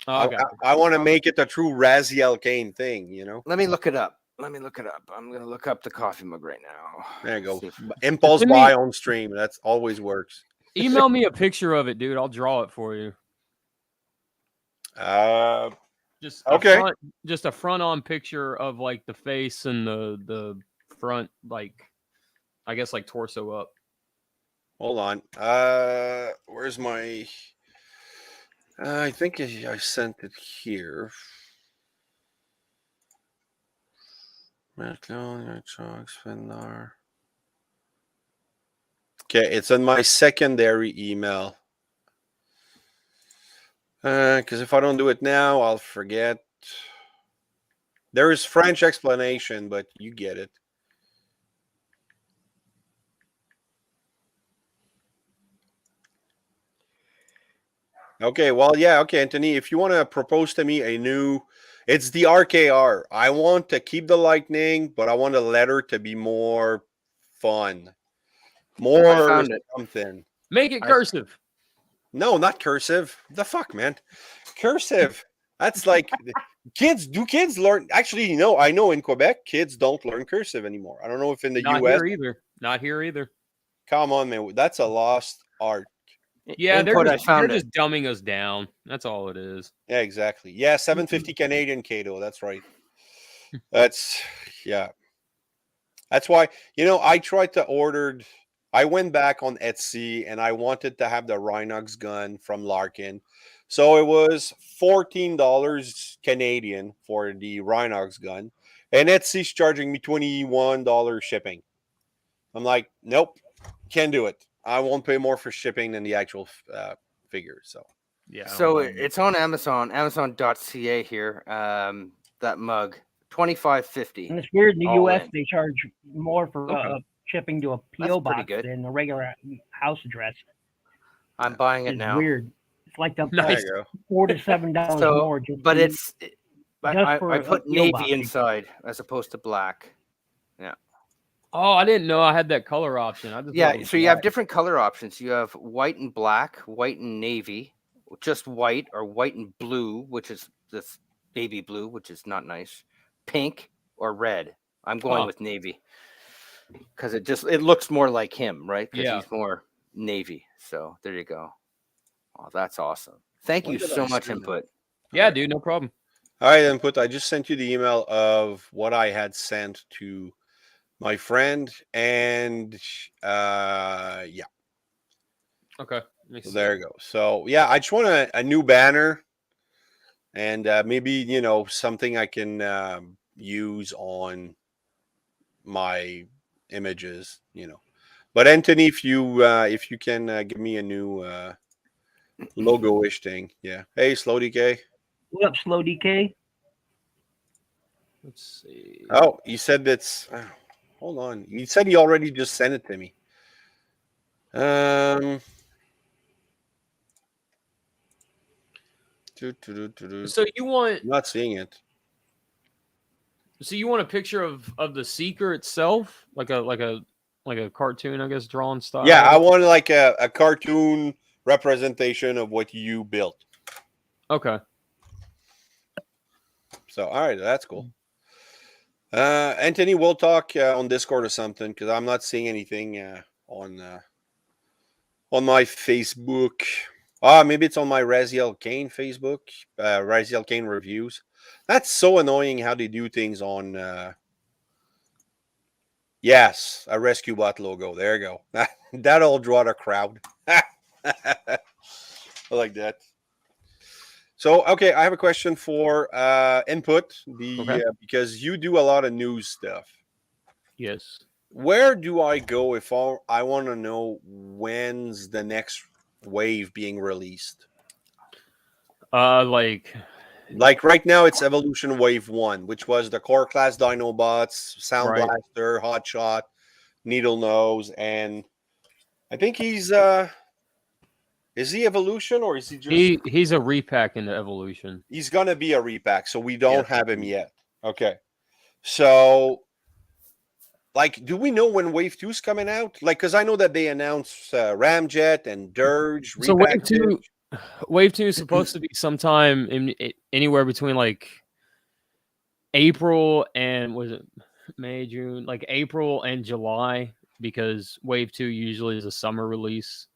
Oh, okay. I want to make it a true Razyel Kayne thing. Let me look it up. I'm gonna look up the coffee mug right now. There you go. See if- Impulse Send me- buy on stream. That's always works. Email me a picture of it, dude. I'll draw it for you. Just Okay. Just a front-on picture of like the face and the front, like I guess like torso up. Hold on. Where's my? I think I sent it here. Okay, it's in my secondary email. Because if I don't do it now, I'll forget. There is French explanation, but you get it. Okay, well, yeah, okay, Anthony. If you want to propose to me a new, it's the RKR. I want to keep the lightning, but I want the letter to be more fun, more found it. something. Make it cursive. No, not cursive. The fuck, man. Cursive. That's like kids. Do kids learn? Actually, I know in Quebec, kids don't learn cursive anymore. I don't know if in the Not US. here either. Not here either. Come on, man. That's a lost art. Yeah, Input, they're I found just it. dumbing us down. That's all it is. Yeah, exactly. Yeah, 750 Canadian, Cato. That's right. That's yeah. That's why I tried to order. I went back on Etsy and I wanted to have the Rhinox gun from Larkin. So it was $14 Canadian for the Rhinox gun, and Etsy's charging me $21 shipping. I'm like, nope, can't do it. I won't pay more for shipping than the actual figure. So Yeah. So it's on Amazon, Amazon.ca here. That mug, $25.50. And it's weird in the All U.S. in. they charge more for Okay. shipping to a That's PO pretty box good. than the regular house address. I'm buying it It's now. weird. It's like the Nice. there you go. $4 to $7 So, more. Just but for- it's I for a put PO navy box. inside as opposed to black. Oh, I didn't know I had that color option. I just thought it Yeah, was so you have black. different color options. You have white and black, white and navy, just white, or white and blue, which is this baby blue, which is not nice, pink, or red. I'm going Huh. with navy because it looks more like him, right? Because Yeah. he's more navy. So there you go. Oh, that's awesome. Thank When you did so I much, see that? Input. Yeah, dude, no problem. All right, Input. I just sent you the email of what I had sent to my friend, and yeah. Okay. Let me So see. there you go. So yeah, I just want a new banner, and maybe something I can use on my images. But Anthony, if you can give me a new logo-ish thing, yeah. Hey, Slow DK. What up, Slow DK? Let's see. Oh, he said that's. Hold on. He said he already just sent it to me. So you want Not seeing it. a picture of the seeker itself, like a cartoon, I guess, drawn style. Yeah, I want like a cartoon representation of what you built. Okay. So, all right, that's cool. Anthony, we'll talk on Discord or something because I'm not seeing anything on my Facebook. Maybe it's on my Razyel Kayne Facebook. Razyel Kayne reviews. That's so annoying how they do things on. Yes, a rescue bot logo. There you go. That'll draw the crowd. I like that. So, okay, I have a question for Input. Okay. Because you do a lot of news stuff. Yes. Where do I go if I want to know when's the next wave being released? Like right now, it's Evolution Wave 1, which was the core class Dinobots, Sound Right. Blaster, Hotshot, Needle Nose, and I think he's is he Evolution or is he just he's a repack in the Evolution. he's gonna be a repack, so we don't Yeah. have him yet. Okay. So do we know when Wave 2 is coming out? Because I know that they announced Ramjet and Dirge. So repackaged. Wave 2 is supposed to be sometime in anywhere between like April and was it May, June, like April and July, because Wave 2 usually is a summer release,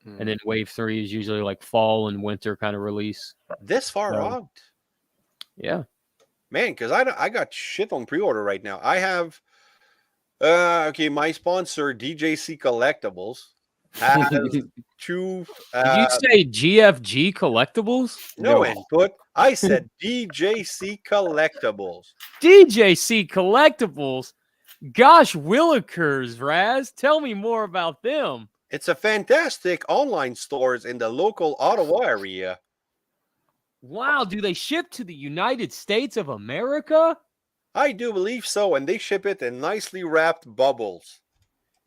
and then Wave 3 is usually like fall and winter kind of release. This far So- out, Yeah. man. Because I got shit on pre-order right now. I have my sponsor DJC Collectibles has two. Did you say GFG Collectibles? No Input. I said DJC Collectibles. DJC Collectibles? Gosh, Willikers, Raz. Tell me more about them. It's a fantastic online stores in the local Ottawa area. Wow, do they ship to the United States of America? I do believe so, and they ship it in nicely wrapped bubbles.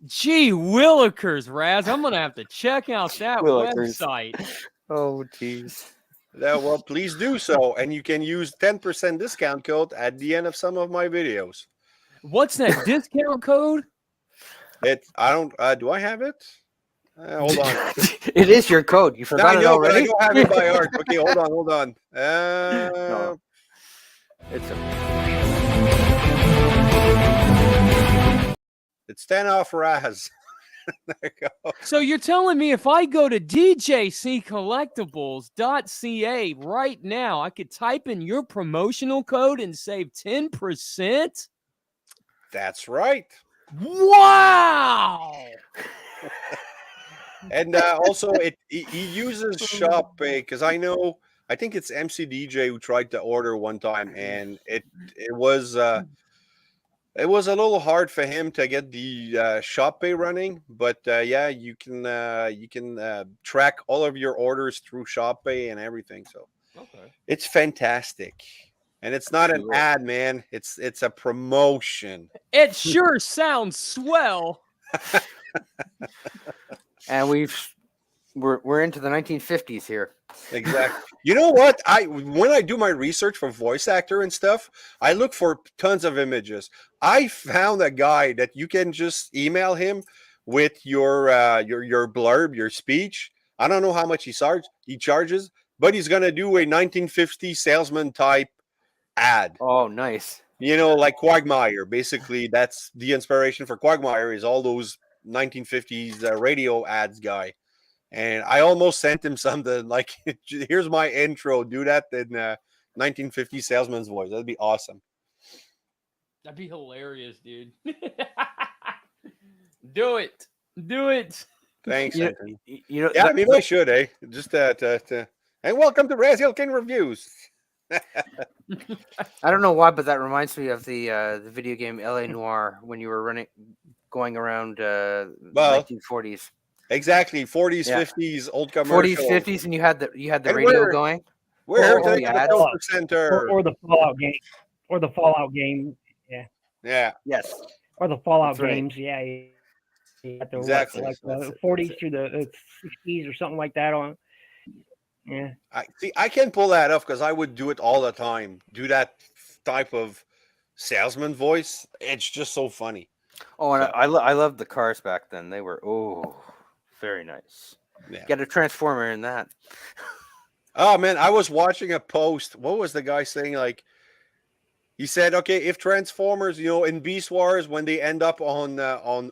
Gee, Willikers, Raz. I'm going to have to check out that Willikers. website. Oh, jeez. Well, please do so, and you can use 10% discount code at the end of some of my videos. What's that discount code? I don't. Do I have it? Hold on. It is your code. You forgot I it know, but I already? don't have it by heart. Okay, hold on. No. It's It's 10 off Raz. There you go. So you're telling me if I go to djccollectibles.ca right now, I could type in your promotional code and save 10%? That's right. Wow! And also, he uses Shop Pay because I think it's MCDJ who tried to order one time, and it was a little hard for him to get the Shop Pay running. But yeah, you can track all of your orders through Shop Pay and everything. So it's fantastic, and it's not an ad, man. It's a promotion. It sure sounds swell. and we're into the 1950s here. Exactly. You know what? When I do my research for voice actor and stuff, I look for tons of images. I found a guy that you can just email him with your blurb, your speech. I don't know how much he charges, but he's gonna do a 1950s salesman type ad. Oh, nice. Like Quagmire. Basically, that's the inspiration for Quagmire is all those 1950s radio ads guy. And I almost sent him something like, here's my intro. Do that in 1950 salesman's voice. That'd be awesome. That'd be hilarious, dude. Do it. Thanks. Maybe I should, eh? Just and welcome to Razyel Kayne Reviews. I don't know why, but that reminds me of the video game LA Noire when you were going around 1940s. Exactly, 40s, 50s, old commercials. 40s, 50s, and you had the radio going. We're the center. Or the Fallout game. Or the Fallout game. Yeah. Yeah. Yes. Or the Fallout That's right. games. Yeah. Exactly. Like the 40s through the 60s or something like that on. Yeah. I can pull that off because I would do it all the time. Do that type of salesman voice. It's just so funny. Oh, and I loved the cars back then. They were very nice. Yeah. Get a transformer in that. Oh man, I was watching a post. What was the guy saying? Like, he said, okay, if Transformers, in Beast Wars, when they end up on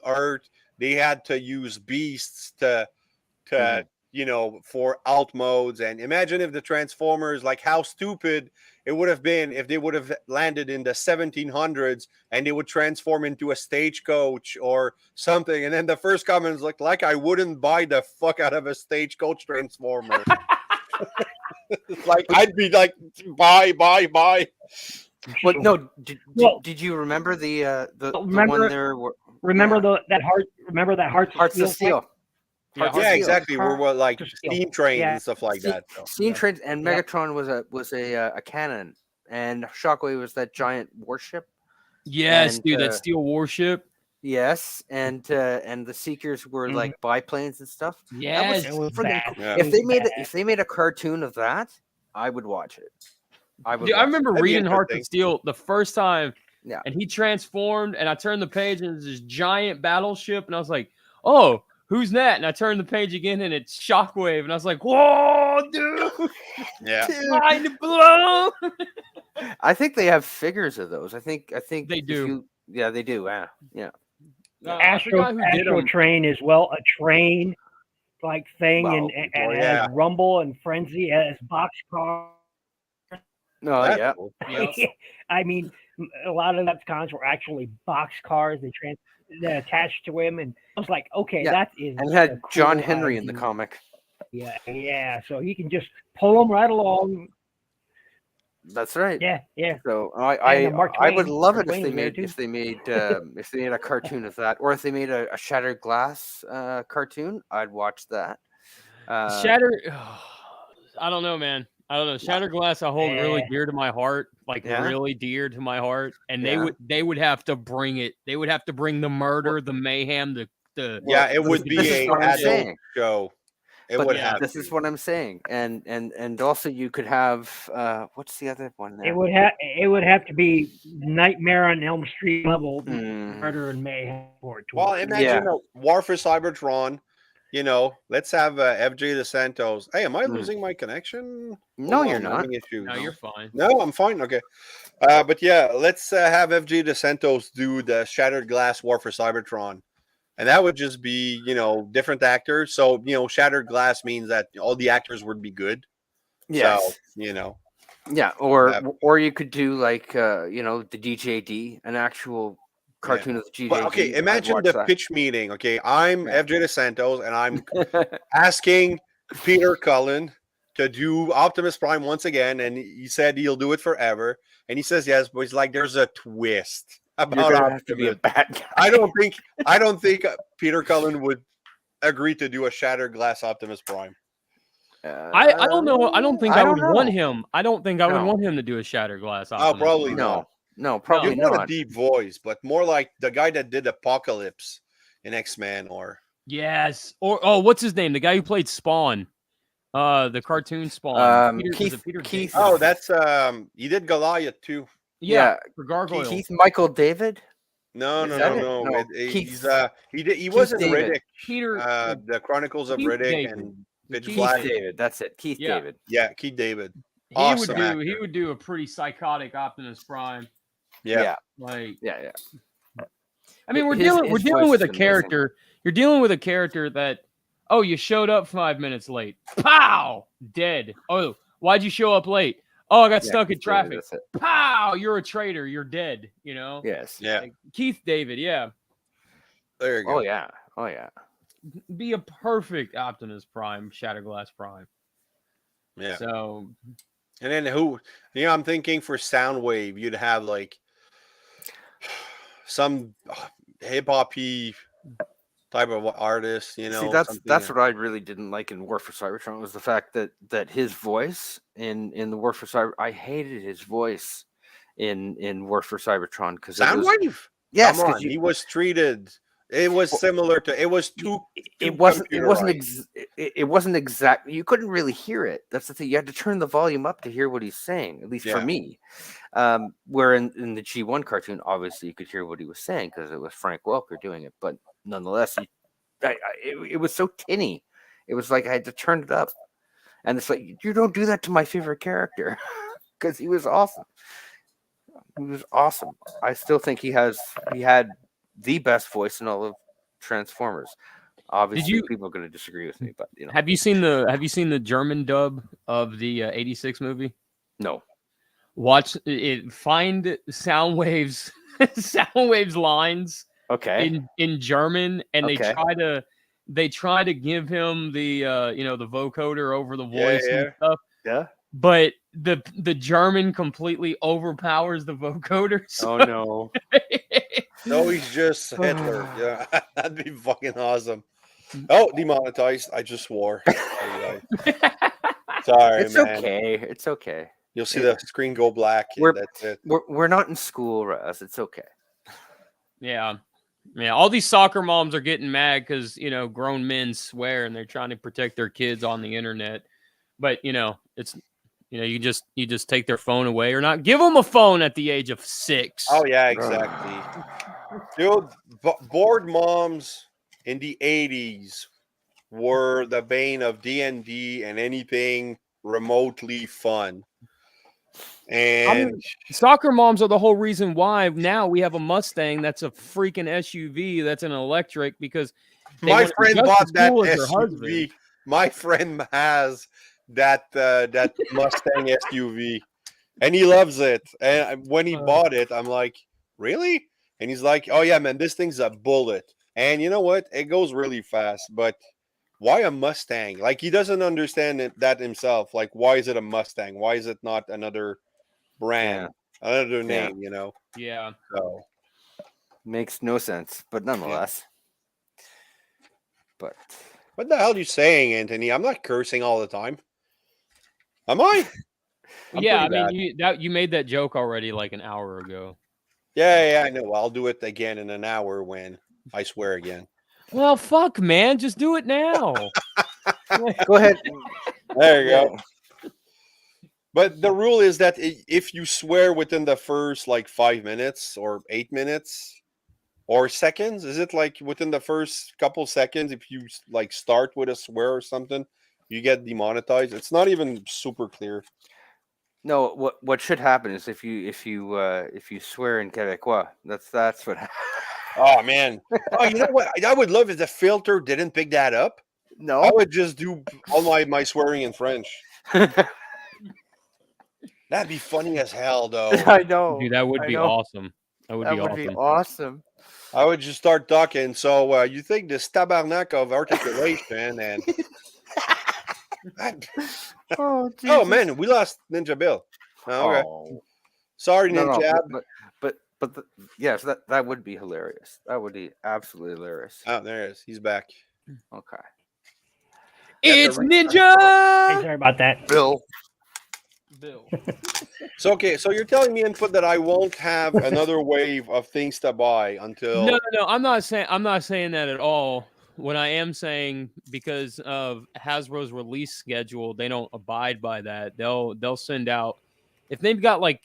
Earth, they had to use beasts to for alt modes. And imagine if the Transformers, like how stupid it would have been if they would have landed in the 1700s and they would transform into a stagecoach or something. And then the first comment is like I wouldn't buy the fuck out of a stagecoach transformer. Like I'd be like, buy. But no, did you remember the one there? Remember that Hearts of Steel. Yeah, exactly. We're like steam trains and stuff like that. So. Steam trains, and Megatron was a cannon, and Shockwave was that giant warship. Yes, dude, that steel warship. Yes, and the Seekers were like biplanes and stuff. Yes, that was freaking cool. If they made a cartoon of that, I would watch it. I remember reading Hearts of Steel the first time. Yeah, and he transformed, and I turned the page, and there's this giant battleship, and I was like, oh. Who's that? And I turned the page again, and it's Shockwave, and I was like, "Whoa, dude! Yeah, mind blown." I think they have figures of those. I think they do. They do. Yeah. Astro Train is a train like thing, and has Rumble and Frenzy as boxcar. No, yeah. Cool. I mean, a lot of Decepticons were actually boxcars. They attached to him, and I was like, okay, that is. And had John Henry in the comic. Yeah. So he can just pull them right along. That's right. Yeah. So I would love it if they made a cartoon of that, or if they made a Shattered Glass cartoon. I'd watch that. I don't know, man. I don't know. Shattered Glass I hold really dear to my heart, really dear to my heart. And they would have to bring it. They would have to bring the murder, the mayhem, it would be an adult show. It But would yeah, have this to. is what I'm saying, and also you could have what's the other one there? It would have to be Nightmare on Elm Street level Mm, murder and mayhem for it to Well, work. imagine a War for Cybertron. Let's have FJ DeSantos. Hey, am I Mhm. losing my connection? No, Hold you're on, I'm not. having issues. no, you're fine. No, I'm fine. Okay. But yeah, let's have FJ DeSantos do the Shattered Glass War for Cybertron. And that would just be, different actors. So, Shattered Glass means that all the actors would be good. Yes. So, Yeah, that- or you could do like the DJD, an actual cartoon of the GJD. But okay, I'd imagine watch the that. pitch meeting. Okay, I'm Yeah. FJ DeSantos, and I'm asking Peter Cullen to do Optimus Prime once again, and he said he'll do it forever. And he says yes, but he's like, there's a twist You're about gonna have to be a Optimus. bad guy. I don't think Peter Cullen would agree to do a Shattered Glass Optimus Prime. I don't know. I don't think I would want know. him. I don't think I would No. want him to do a Shattered Glass. Oh, Optimus probably Prime. not. No, probably You'd want a not. deep voice, but more like the guy that did Apocalypse in X-Men, or Yes. Or what's his name? The guy who played Spawn. The cartoon Spawn. Was it Peter Keith. Gabriel? oh, that's he did Goliath too. Yeah, yeah, for Gargoyle. Keith Michael David. No, Is no, that no, it? no. No, He's Keith- he was in David. Riddick, Peter. the Chronicles of Keith Riddick David. and Pitch Keith Black. David. That's it. Keith Yeah. David. Yeah, Keith David. He Awesome He actor. would do a pretty psychotic Optimus Prime. Yeah. Like, Yeah. I mean, we're His dealing voice with is a amazing. character. You're dealing with a character that, oh, you showed up 5 minutes late. Pow, dead. Oh, why'd you show up late? Oh, I got stuck in Keith David, traffic. that's it. Pow, you're a traitor. You're dead. Yes. Yeah. Like, Keith David, yeah, There you go. Oh yeah. be a perfect Optimus Prime, Shatterglass Prime. Yeah. So And then I'm thinking for Soundwave, you'd have like some hip hoppy type of artist, See, that's what I really didn't like in War for Cybertron was the fact that his voice in the War for Cyber, I hated his voice in War for Cybertron because Soundwave. yes, Come 'cause on, he was treated. It was similar to. It was too. it wasn't computerized. it wasn't exact. You couldn't really hear it. That's the thing. You had to turn the volume up to hear what he's saying. At least for Yeah. me. Where in the G1 cartoon, obviously you could hear what he was saying because it was Frank Welker doing it. But nonetheless, it was so tinny. It was like I had to turn it up, and it's like you don't do that to my favorite character because he was awesome. He was awesome. I still think he had the best voice in all of Transformers. Obviously, people are going to disagree with me, but have you seen the German dub of the '86 movie? No. Watch it. Find Soundwave's lines. Okay. In German, and Okay. they try to give him the the vocoder over the voice and stuff. Yeah. But the German completely overpowers the vocoder. Oh no. No, he's just Hitler. Yeah, that'd be fucking awesome. Oh, demonetized. I just swore. Sorry, It's man. okay. It's okay. You'll see the screen go black. And We're- that's it. We're not in school, Raz. It's okay. Yeah. All these soccer moms are getting mad because grown men swear and they're trying to protect their kids on the internet. But it's you just take their phone away or not give them a phone at the age of 6. Oh yeah, exactly. Dude, bored moms in the 80s were the bane of D&D and anything remotely fun. And Soccer moms are the whole reason why now we have a Mustang that's a freaking SUV that's an electric because my friend bought that cool as her SUV. husband. My friend has that Mustang SUV, and he loves it. And when he bought it, I'm like, really? And he's like, oh yeah, man, this thing's a bullet. And you know what? It goes really fast. But why a Mustang? Like he doesn't understand that himself. Like, why is it a Mustang? Why is it not another brand, another name? Yeah. So Makes no sense, but nonetheless. But what the hell are you saying, Anthony? I'm not cursing all the time. Am I? Yeah, I pretty mean, you made that joke already like an hour ago. Yeah, I know. I'll do it again in an hour when I swear again. Well, fuck, man, just do it now. Go ahead. There you go. But the rule is that if you swear within the first like 5 minutes or 8 minutes or seconds, is it like within the first couple seconds? If you like start with a swear or something, you get demonetized. It's not even super clear. No, what should happen is if you swear in Quebecois, that's what. Oh man! Oh, you know what? I would love if the filter didn't pick that up. No. I would just do all my swearing in French. That'd be funny as hell, though. I know. Dude, that would I be know. awesome. That would be awesome. I would just start talking. So you think this tabarnak of articulation and Oh, oh man, we lost Ninja Bill. Oh, okay, Oh. sorry, No, Ninja. but yes, that would be hilarious. That would be absolutely hilarious. Oh, there he is. He's back. Okay. It's Hey, Ninja sorry about that. Bill. So okay, so you're telling me, Input, that I won't have another wave of things to buy until No. I'm not saying that at all. What I am saying, because of Hasbro's release schedule, they don't abide by that. They'll send out, if they've got like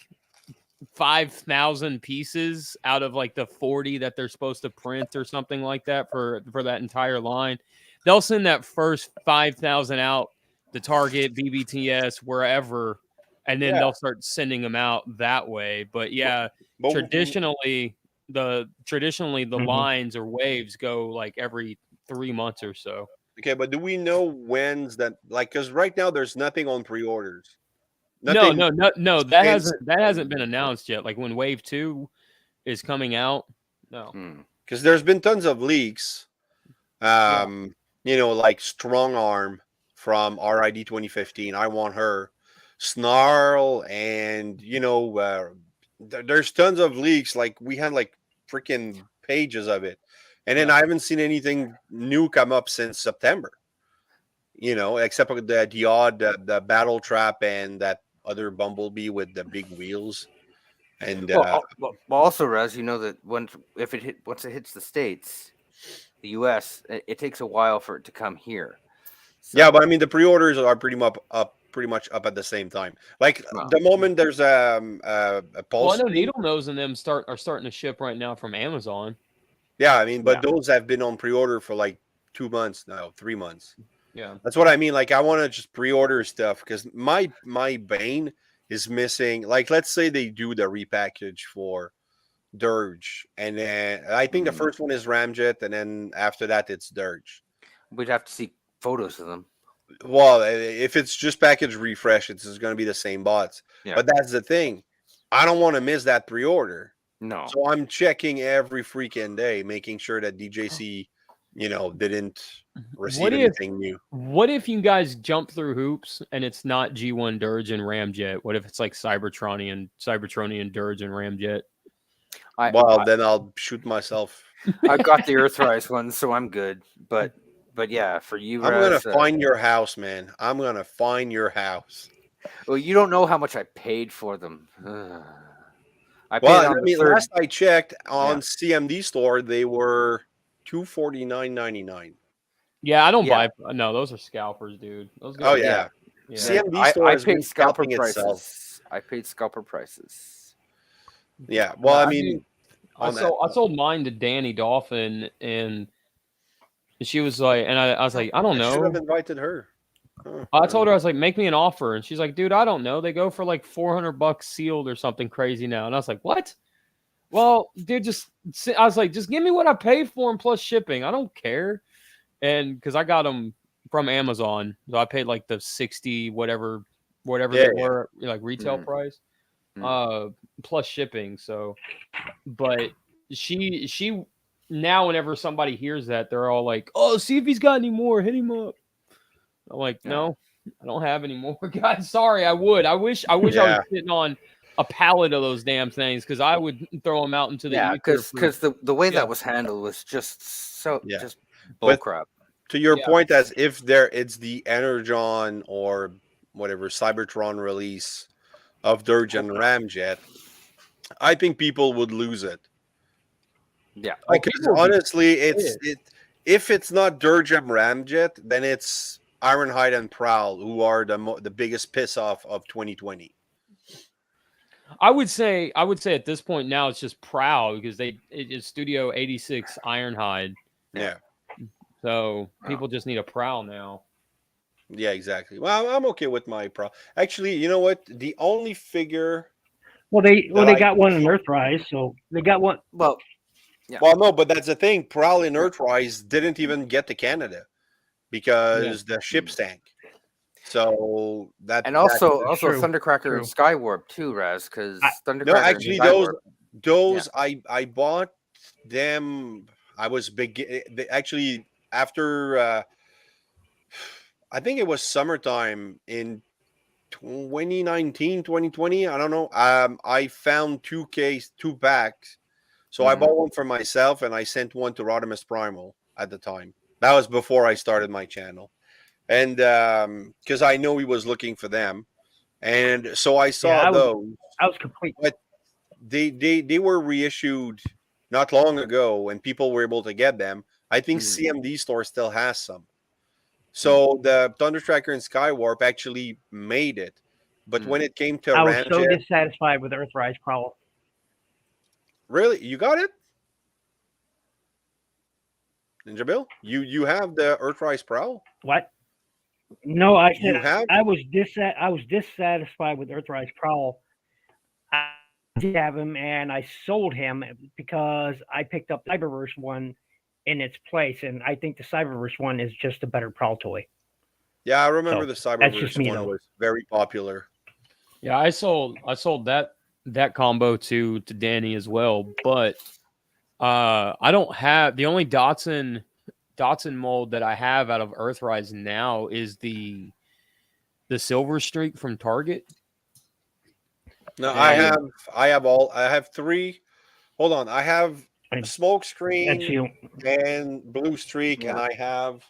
5,000 pieces out of like the 40 that they're supposed to print or something like that for that entire line, they'll send that first 5,000 out to Target, BBTS, wherever, and then they'll start sending them out that way. But yeah, but traditionally the Mhm. lines or waves go like every 3 months or so. okay, but do we know when's that? Like, because right now there's nothing on pre-orders. No, Nothing. that hasn't been announced yet. Like when Wave 2 is coming out. No. Because there's been tons of leaks. You know, like Strong Arm from RID 2015. I want her. Snarl, and you know, there's tons of leaks. Like we had like freaking pages of it, and then I haven't seen anything new come up since September. You know, except for the odd the battle trap and that other bumblebee with the big wheels. And Well, also, Raz, you know that once it hits the States, the U.S., it takes a while for it to come here. So, yeah, but I mean the pre-orders are pretty much up at the same time. Like the moment there's a pulse. Well, I know Needle Nose and them are starting to ship right now from Amazon. Yeah, I mean, but those have been on pre-order for like 2 months now, 3 months. Yeah, that's what I mean. Like I want to just pre-order stuff because my Bane is missing. Like let's say they do the repackage for Dirge, and then I think the first one is Ramjet, and then after that it's Dirge. We'd have to see photos of them. Well, if it's just package refresh, it's going to be the same bots. Yeah. But that's the thing. I don't want to miss that pre-order. No. So I'm checking every freaking day, making sure that DJC, you know, didn't receive anything new. What if you guys jump through hoops and it's not G1 Dirge and Ramjet? What if it's like Cybertronian Dirge and Ramjet? Then I'll shoot myself. I've got the Earthrise one, so I'm good. But yeah, for you, I'm gonna find your house, man. I'm gonna find your house. Well, you don't know how much I paid for them. Last I checked on CMD store, they were $249.99. Yeah, I don't buy. No, those are scalpers, dude. Those guys, yeah. CMD store I paid scalper prices. Itself. I paid scalper prices. Yeah, well, I mean, I sold mine to Danny Dolphin, and she was like, and I was like, I don't know. Should have invited her. I told her, I was like, make me an offer, and she's like, dude, I don't know. They go for like $400 sealed or something crazy now, and I was like, what? Well, dude, I was like, just give me what I paid for them plus shipping. I don't care, and because I got them from Amazon, so I paid like the 60 whatever they were, like retail price, plus shipping. So, but she now whenever somebody hears that, they're all like, oh, see if he's got any more, hit him up. I'm like, no, I don't have any more, guys. Sorry, I would. I wish I was sitting on a pallet of those damn things because I would throw them out into the because the way that was handled was just just bullcrap. To your point, as if it's the Energon or whatever Cybertron release of Dirge and Ramjet, I think people would lose it. Yeah, because honestly, if it's not Dirge and Ramjet, then it's Ironhide and Prowl, who are the biggest piss off of 2020. I would say at this point now it's just Prowl because it is Studio 86 Ironhide. Yeah. So people just need a Prowl now. Yeah, exactly. Well, I'm okay with my Prowl. Actually, you know what? The only figure. Well, they I got one in Earthrise, so they got one. Well, yeah. Well, no, but that's the thing. Prowl in Earthrise didn't even get to Canada because the ship sank. So that and also true, Thundercracker true. and Skywarp too, Raz, because Thundercracker. No, actually, and those I bought them. I was actually after. I think it was summertime in 2019, 2020. I don't know. I found two packs. So I bought one for myself and I sent one to Rodimus Primal at the time. That was before I started my channel. And because I know he was looking for them. And so I saw those. I was complete. But they were reissued not long ago and people were able to get them. I think CMD store still has some. So the Thundertracker and Skywarp actually made it. But when it came to I was Ramjet, so dissatisfied with Earthrise Prowl. Really? You got it? Ninja Bill? You have the Earthrise Prowl? What? No, I said have? I was dissatisfied with Earthrise Prowl. I did have him, and I sold him because I picked up the Cyberverse one in its place, and I think the Cyberverse one is just a better Prowl toy. Yeah, I remember the that's just Cyberverse me, one though. was very popular. Yeah, I sold that combo to Danny as well, but I don't have the only Dotson mold that I have out of Earthrise now is the Silver Streak from Target. No, I have three. Hold on, I have Smoke Screen and Blue Streak, and I have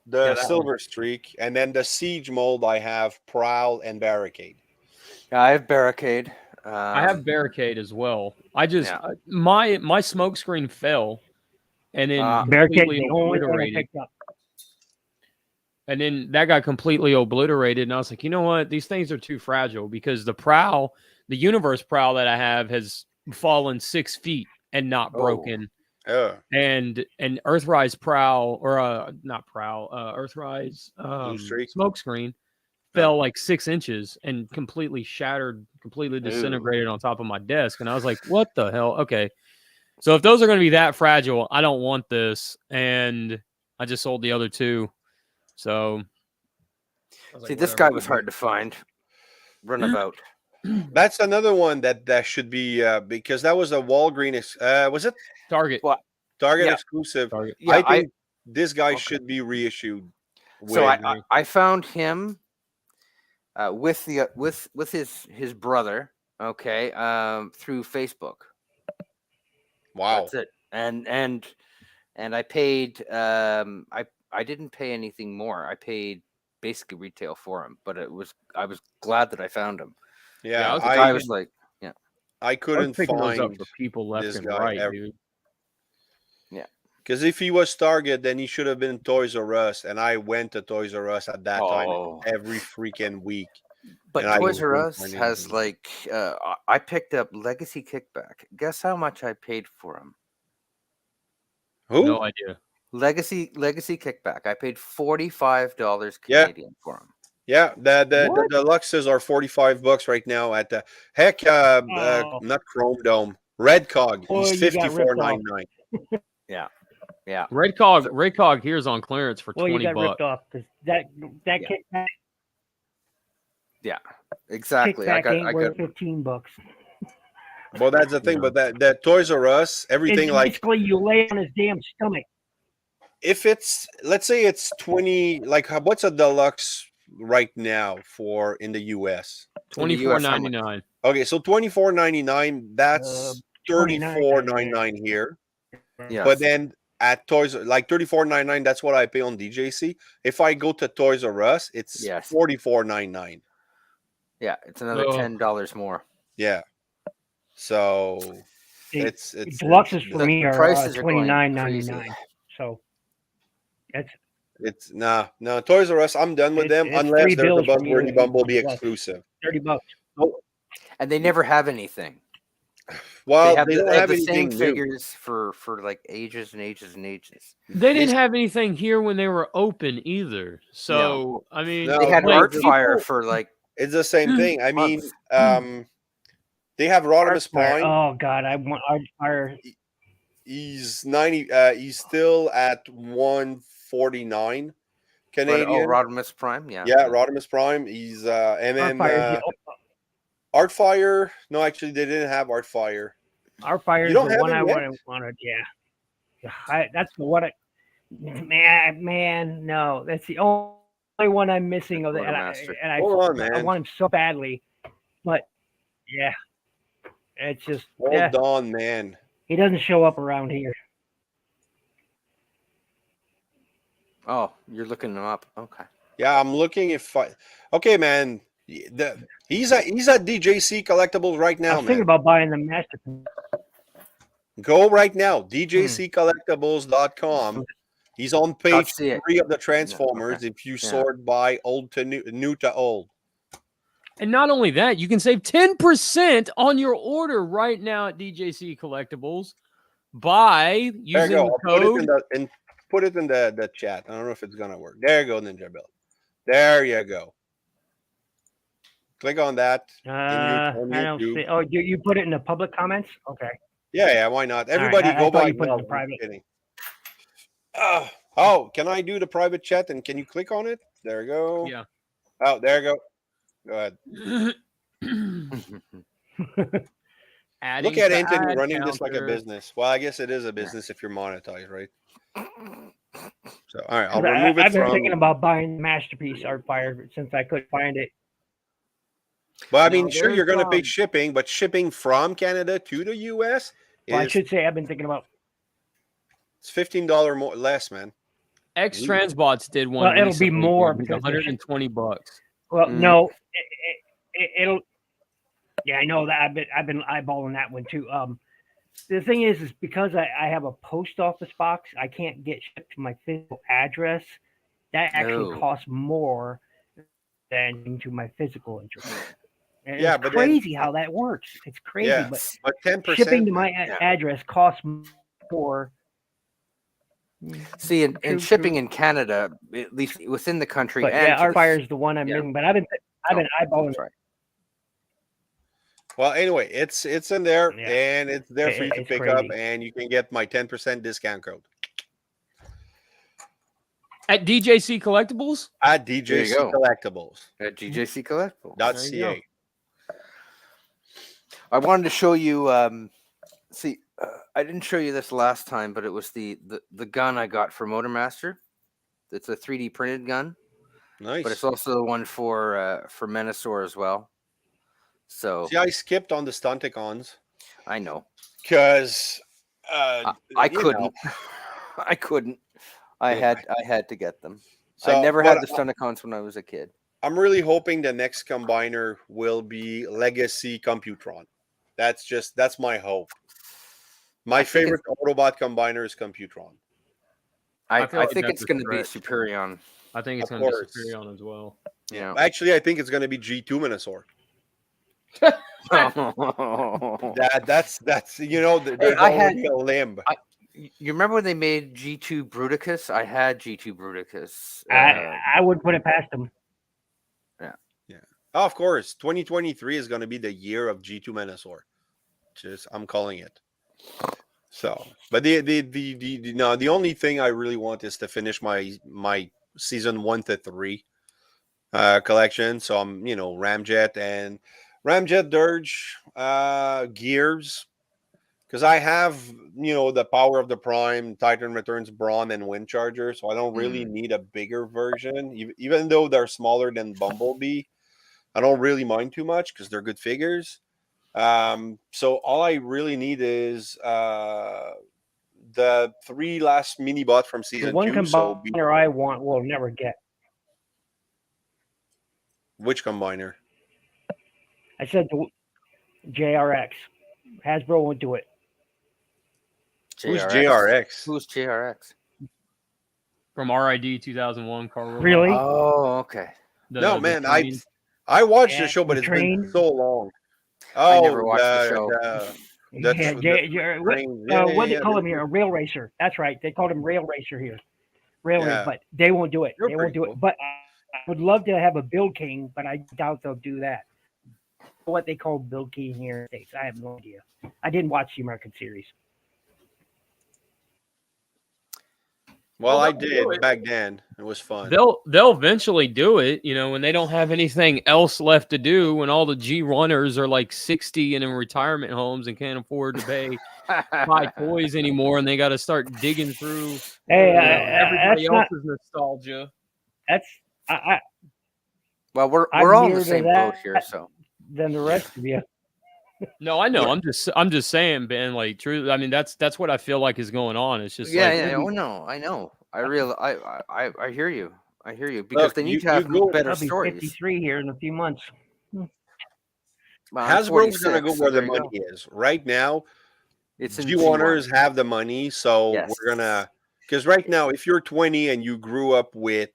the Silver Streak, and then the Siege mold. I have Prowl and Barricade. Yeah, I have Barricade. I have Barricade as well. I just my smoke screen fell, and then completely obliterated. And then that got completely obliterated, and I was like, you know what? These things are too fragile because the Prowl, the Universe Prowl that I have, has fallen 6 feet and not broken. Oh. And Earthrise Prowl, or not Prowl, Earthrise smoke screen fell like 6 inches and completely shattered, completely disintegrated on top of my desk. And I was like, what the hell? Okay. So if those are going to be that fragile, I don't want this. And I just sold the other two. So. See, this guy was hard to find. Runabout. That's another one that should be, because that was a Walgreens, was it? Target. What? Target exclusive. Target. Yeah, I think this guy should be reissued. So I found him with his brother, okay, through Facebook. Wow. That's it. And I paid I didn't pay anything more. I paid basically retail for him, but I was glad that I found him. Yeah, I was like, I couldn't find those up for people left this and guy right, ever. dude. Yeah. Because if he was Target, then he should have been Toys R Us, and I went to Toys R Us at that time every freaking week. But and Toys R Us has like I picked up Legacy Kickback. Guess how much I paid for him? Who? No idea. Legacy Kickback. I paid $45 Canadian for him. Yeah, the deluxes are $45 right now at the not Chrome Dome, Red Cog. He's $54.99. Yeah. Red Cog here is on clearance for $20. You got ripped off because that kickback. Yeah, exactly. Kickback ain't worth $15. Well, that's the thing, but that Toys R Us, everything like basically you lay on his damn stomach. If it's, let's say it's 20, like what's a deluxe right now for in the US? $24.99. Okay, so $24.99. That's $34.99 here. Yes. But then at Toys, like $34.99, that's what I pay on DJC. If I go to Toys R Us, it's $44.99. Yeah, it's another $10 more. Yeah. So it's deluxes for me are prices are $29.99. So It's no Toys R Us. I'm done with them It's unless $3 there's a for me Buzzworthy to- Bumblebee plus. exclusive. $30. And they never have anything. Well, they don't have have the anything same new. figures for like ages and ages and ages. They didn't It's- have anything here when they were open either. So I mean, No, They had like, like, Artfire for like It's the same thing. I mean, months. they have Rodimus Artfire. Prime. Oh God, I want Artfire. He's 90. He's still at 149 Canadian. Rodimus Prime, yeah. Yeah, Rodimus Prime. He's and then Artfire. Artfire. No, actually, they didn't have Artfire. Artfire You is don't the have one it I yet? wanted. Yeah, that's the one. Man, no, that's the only one I'm missing of it. Quartermaster. And Hold on, I man. want him so badly, but yeah, it's just Hold on, man. he doesn't show up around here. Oh, you're looking them up. Okay. Yeah, I'm looking if I. Okay, man. He's at DJC Collectibles right I now, was thinking man. about buying the masterpiece. Go right now, djccollectibles.com. He's on page see it. 3 of the Transformers. Okay. If you Yeah. sort by old to new to old. and not only that, you can save 10% on your order right now at DJC Collectibles by There you using go. the I'll code. put it in the chat. I don't know if it's gonna work. There you go, Ninja Bill. There you go. Click on that. on I don't YouTube. see. Oh, you put it in the public comments? Okay. Yeah, why not? Everybody I go thought by. you put it in No, the I'm private. kidding. Oh, can I do the private chat and can you click on it? There you go. Yeah. Oh, there you go. Go ahead. Adding Look at to Anthony ad running this like a counter. business. Well, I guess it is a business if you're monetized, right? So, all right, I'll I've remove it been thinking from. about buying the masterpiece Artfire since I couldn't find it. But I No, mean, sure, you're there's, going to pay shipping, but shipping from Canada to the US Well, I is should say I've been thinking about. it's $15 more less, man. X Transbots did one. Well, it'll be recently, more dude. It because was the ship- $120. Well, Mm. no, it'll. Yeah, I know that. I've been eyeballing that one too. The thing is because I have a post office box, I can't get shipped to my physical address. That actually No. costs more than to my physical address. And Yeah, it's but then- crazy how that works. It's crazy, Yeah, but but 10%. shipping to my yeah. address costs more. See, and True, shipping true. in Canada, at least within the country, But and yeah, to the- Artfire is the one I'm yeah. missing. But I've been eyeballing. That's right. Well, anyway, it's in there Yeah. and it's there for you to It's pick up, crazy. and you can get my 10% discount code At DJC Collectibles? at There you DJC go. Collectibles. At GJC Collectibles. There you go. .ca. I wanted to show you. See, I didn't show you this last time, but it was the gun I got for Motormaster. It's a 3D printed gun, Nice. but it's also the one for Menasor as well. So See, I skipped on the Stunticons I know because I you know. couldn't. I couldn't. I Yeah. had to get them. So, I never had but the Stunticons when I was a kid. I'm really hoping the next combiner will be Legacy Computron. That's my hope. My I think favorite Autobot combiner is Computron. I feel like think that's it's a going to be stretch. Superion. I think it's Of going to be course. Superion as well. Yeah. Actually, I think it's going to be G2 Minosaur. That's there's I had- already a limb. You remember when they made G2 Bruticus? I had G2 Bruticus. I would put it past them. Oh, of course, 2023 is going to be the year of G2 Minosaur. I'm calling it. So, but the only thing I really want is to finish my season 1 to 3 collection. So I'm Ramjet and Ramjet Dirge gears, because I have the Power of the Prime, Titan Returns Brawn, and Wind Charger. So I don't really need a bigger version, even though they're smaller than Bumblebee. I don't really mind too much because they're good figures. So all I really need is the 3 last mini bot from The season one 2. So combiner I want will never get. which combiner? I said the JRX. Hasbro won't do it. Who's JRX? Who's JRX? from RID 2001. Carl Rojas. Really? Oh, okay. No, man, train. I watched Yeah, the show, but the it's train. been so long. I never watched the show. The Yeah, train. Yeah, what they yeah, call yeah. him here? A rail racer. That's right. They called him rail racer here. Rail racer, Yeah. but they won't do it. They're They won't pretty do cool. it. But I would love to have a Bill King, but I doubt they'll do that. What they call Bill King here in the States, I have no idea. I didn't watch the American series. Well, Well, I they'll did do it. back then. It was fun. They'll eventually do it, when they don't have anything else left to do, when all the G1ers are like 60 and in retirement homes and can't afford to buy toys anymore, and they got to start digging through Hey, everybody that's not. else's nostalgia. That's I Well, we're I'm all in the nearer to same boat here, that. so than the rest of you. No, I know. I'm just saying, Ben. Like, true. I mean, that's what I feel like is going on. It's just Oh no, I know. I hear you. I hear you because Look, they need you to have go- better I'll be stories. 53 here in a few months. Well, I'm Hasbro's going to 46, go so where the there you go. money is. Right now, It's in G1ers G1. have the money, so Yes. we're going to... Because right now, if you're 20 and you grew up with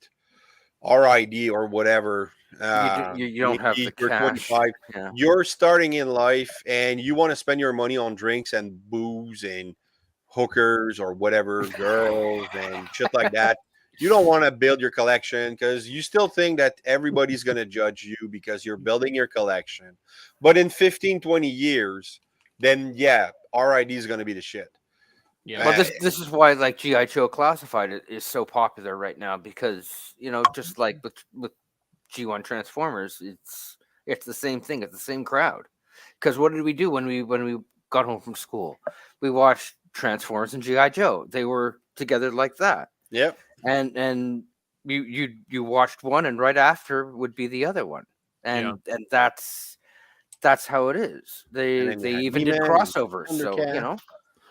RID or whatever... You don't have the you're cash. 25, Yeah. you're starting in life and you want to spend your money on drinks and booze and hookers or whatever, girls and shit like that. You don't want to build your collection because you still think that everybody's going to judge you because you're building your collection. But in 15, 20 years, then yeah, RID is going to be the shit. Yeah. Well, this is why like G.I. Joe Classified is so popular right now because just like with G1 Transformers, it's the same thing. It's the same crowd. Because what did we do when we got home from school? We watched Transformers and G.I. Joe. They were together like that. Yep. And you watched one, and right after would be the other one, and that's how it is. They even did crossovers. So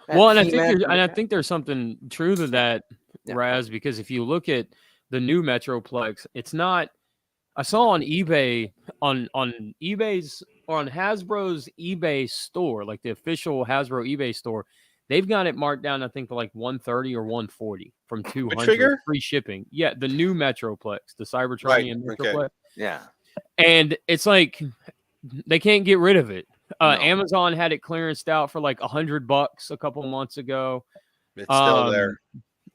Well, and I He-Man, think there's something true to that, Raz, because if you look at the new Metroplex, it's not. I saw on eBay on eBay's or on Hasbro's eBay store, like the official Hasbro eBay store, they've got it marked down, I think, to like 130 or 140 from 200 figure? free shipping. Yeah, the new Metroplex, the Cybertronian Right, Metroplex. okay. Yeah. And it's like they can't get rid of it. No. Amazon had it clearanced out for like $100 a couple months ago. It's still there.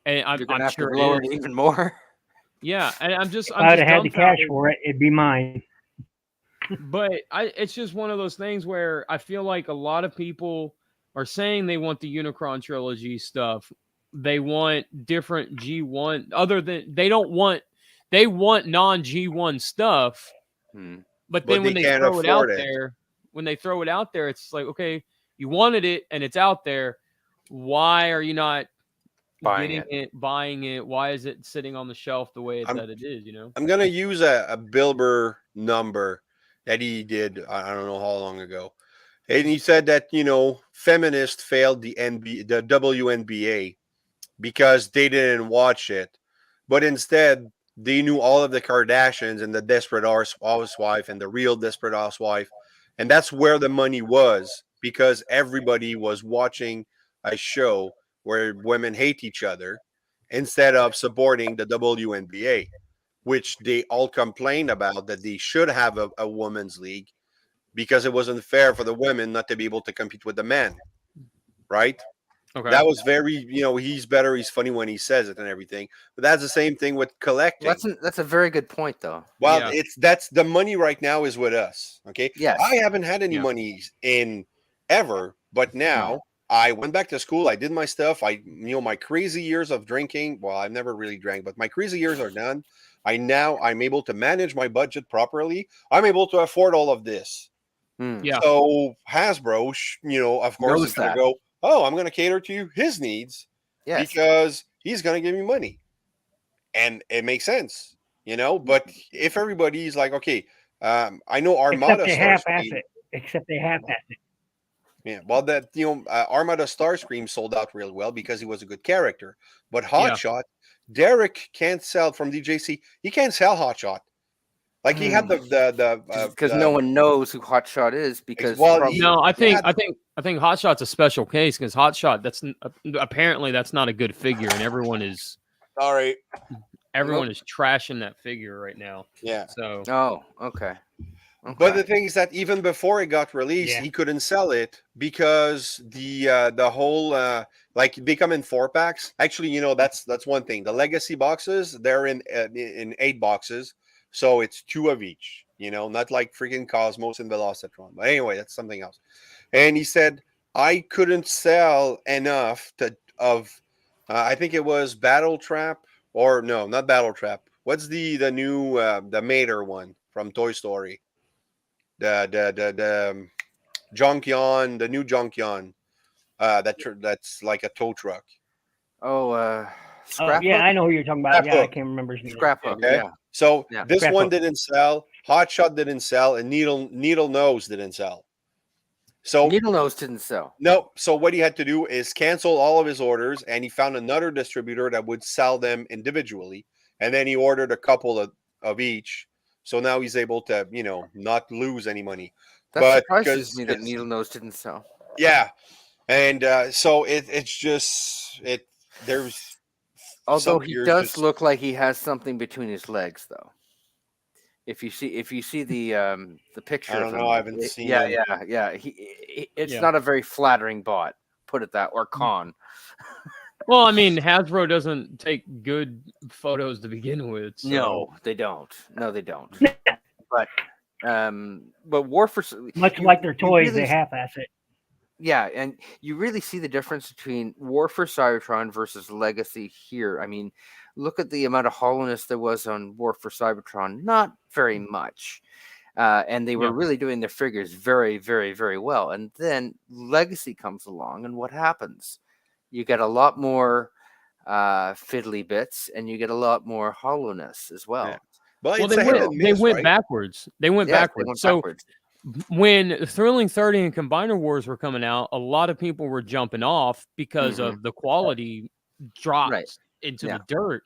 You're And gonna I'm have sure to lower it it is. even more. Yeah, and I'm If just I'd have had the cash dumbfounded. for it, it'd be mine. But it's just one of those things where I feel like a lot of people are saying they want the Unicron trilogy stuff. They want different G1 other than they want non G1 stuff. But then when they throw it out there, it's like, okay, you wanted it and it's out there. Why are you not buying it? Why is it sitting on the shelf the way that it is? I'm gonna use a Bilber number that he did. I don't know how long ago, and he said that feminists failed the WNBA because they didn't watch it, but instead they knew all of the Kardashians and the Desperate Housewife and the Real Desperate Housewife, and that's where the money was because everybody was watching a show where women hate each other instead of supporting the WNBA, which they all complained about that they should have a women's league because it wasn't fair for the women not to be able to compete with the men, right? Okay. That was very, he's better, he's funny when he says it and everything. But that's the same thing with collecting. That's a very good point, though. Well, that's the money right now is with us. Okay. Yes. I haven't had any money in ever, but now I went back to school. I did my stuff. My crazy years of drinking. Well, I've never really drank, but my crazy years are done. I'm able to manage my budget properly. I'm able to afford all of this. Yeah. So Hasbro, of course, is going to go, oh, I'm going to cater to his needs because he's going to give me money. And it makes sense, but if everybody's like, okay, I know Armada Except they half-ass it. Yeah, well, that Armada Starscream sold out real well because he was a good character. But Hotshot, Derek can't sell from DJC. He can't sell Hotshot. Like he had because no one knows who Hotshot is because I think Hotshot's a special case because Hotshot apparently that's not a good figure and everyone is Sorry. Everyone is trashing that figure right now. Yeah. So Oh, okay. But the thing is that even before it got released, Yeah. he couldn't sell it because the whole like they come in 4-packs. Actually, that's one thing. The legacy boxes, they're in 8 boxes, so it's 2 of each. Not like freaking Cosmos and Velocitron. But anyway, that's something else. And he said I couldn't sell enough of I think it was Battle Trap, or no, not Battle Trap. What's the new the Mater one from Toy Story? The Junkion, the new Junkion, that's like a tow truck. Oh, Oh, yeah, I know who you're talking about. Yeah, I Scrapbook. can't remember his name. Scrapbook. Okay, Yeah. so Yeah. this one Scrapbook. didn't sell. Hot Shot didn't sell, and Needle Nose didn't sell. So Needle Nose didn't sell. no. So what he had to do is cancel all of his orders, and he found another distributor that would sell them individually, and then he ordered a couple of each. So now he's able to, not lose any money. That But surprises me that because- Needle Nose didn't sell. Yeah, and so it's just there's Although some he years does just- look like he has something between his legs, though. If you see the picture, I of don't him, know, I haven't seen Yeah, him. yeah. It's Yeah. not a very flattering bot. Put it that, or con. well, I mean, Hasbro doesn't take good photos to begin with. So. No, they don't. No, they don't. but War for Much you- like their you toys, really they half-ass it. Yeah, and you really see the difference between War for Cybertron versus Legacy here. I mean, look at the amount of hollowness there was on War for Cybertron. Not very much. And they were Yeah. really doing their figures very, very, very well. And then Legacy comes along, and what happens? You get a lot more fiddly bits, and you get a lot more hollowness as well. Yeah. But Well, it's they a hit went, and they miss, went right? backwards. They went Yes, they backwards. went So backwards. when Thrilling 30 and Combiner Wars were coming out, a lot of people were jumping off because of the quality dropped into Yeah. the dirt.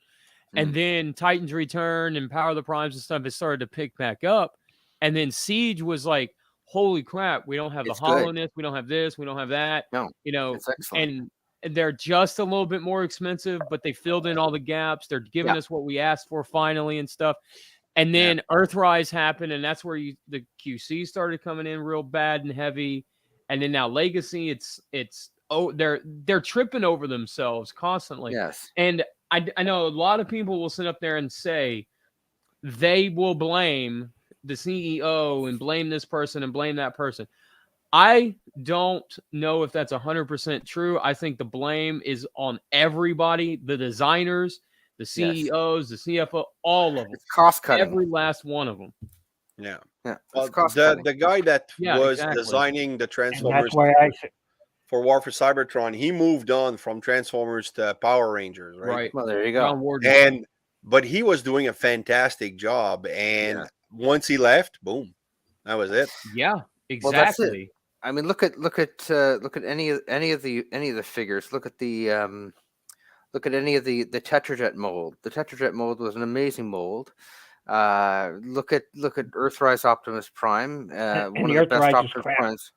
And then Titans Return and Power of the Primes and stuff, it started to pick back up. And then Siege was like, holy crap, we don't have It's the good. hollowness, we don't have this, we don't have that. No, it's excellent. And they're just a little bit more expensive, but they filled in all the gaps. They're giving us what we asked for finally and stuff. And then Earthrise happened, and that's where the QC started coming in real bad and heavy. And then now Legacy, they're tripping over themselves constantly. Yes. And I know a lot of people will sit up there and say they will blame the CEO and blame this person and blame that person. I don't know if that's 100% true. I think the blame is on everybody, the designers, the CEOs, the CFO, all of them. It's cost cutting. Every last one of them. Yeah. Yeah. Well, It's cost cutting. the guy that Yeah, was exactly. designing the And Transformers that's why I said, for War for Cybertron, he moved on from Transformers to Power Rangers, right? Right. Well, there you John go. Warden. But he was doing a fantastic job, and once he left, boom, that was it. Yeah, Well, that's it. exactly. I mean, look at any of the figures. Look at any of the Tetrajet mold. The Tetrajet mold was an amazing mold. Look at Earthrise Optimus Prime, And one the of the best Earthrise is Optimus crap. Primes.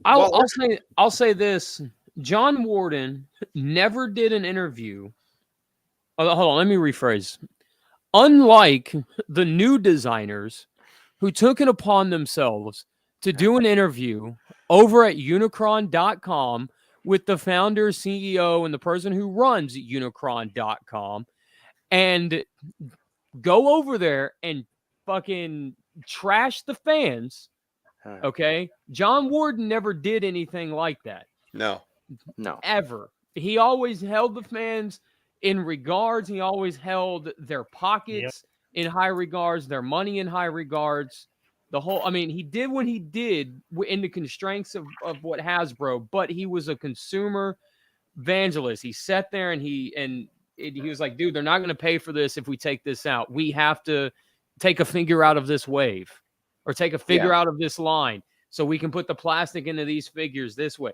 I'll say this. John Warden never did an interview. Oh, hold on, let me rephrase. Unlike the new designers who took it upon themselves to do an interview over at Unicron.com with the founder, CEO, and the person who runs Unicron.com, and go over there and fucking trash the fans. Okay, John Warden never did anything like that. No. Ever. He always held the fans in regards. He always held their pockets in high regards, their money in high regards. He did what he did in the constraints of what Hasbro, but he was a consumer evangelist. He sat there and he was like, dude, they're not going to pay for this if we take this out. We have to take a figure out of this wave or take a figure out of this line so we can put the plastic into these figures this way.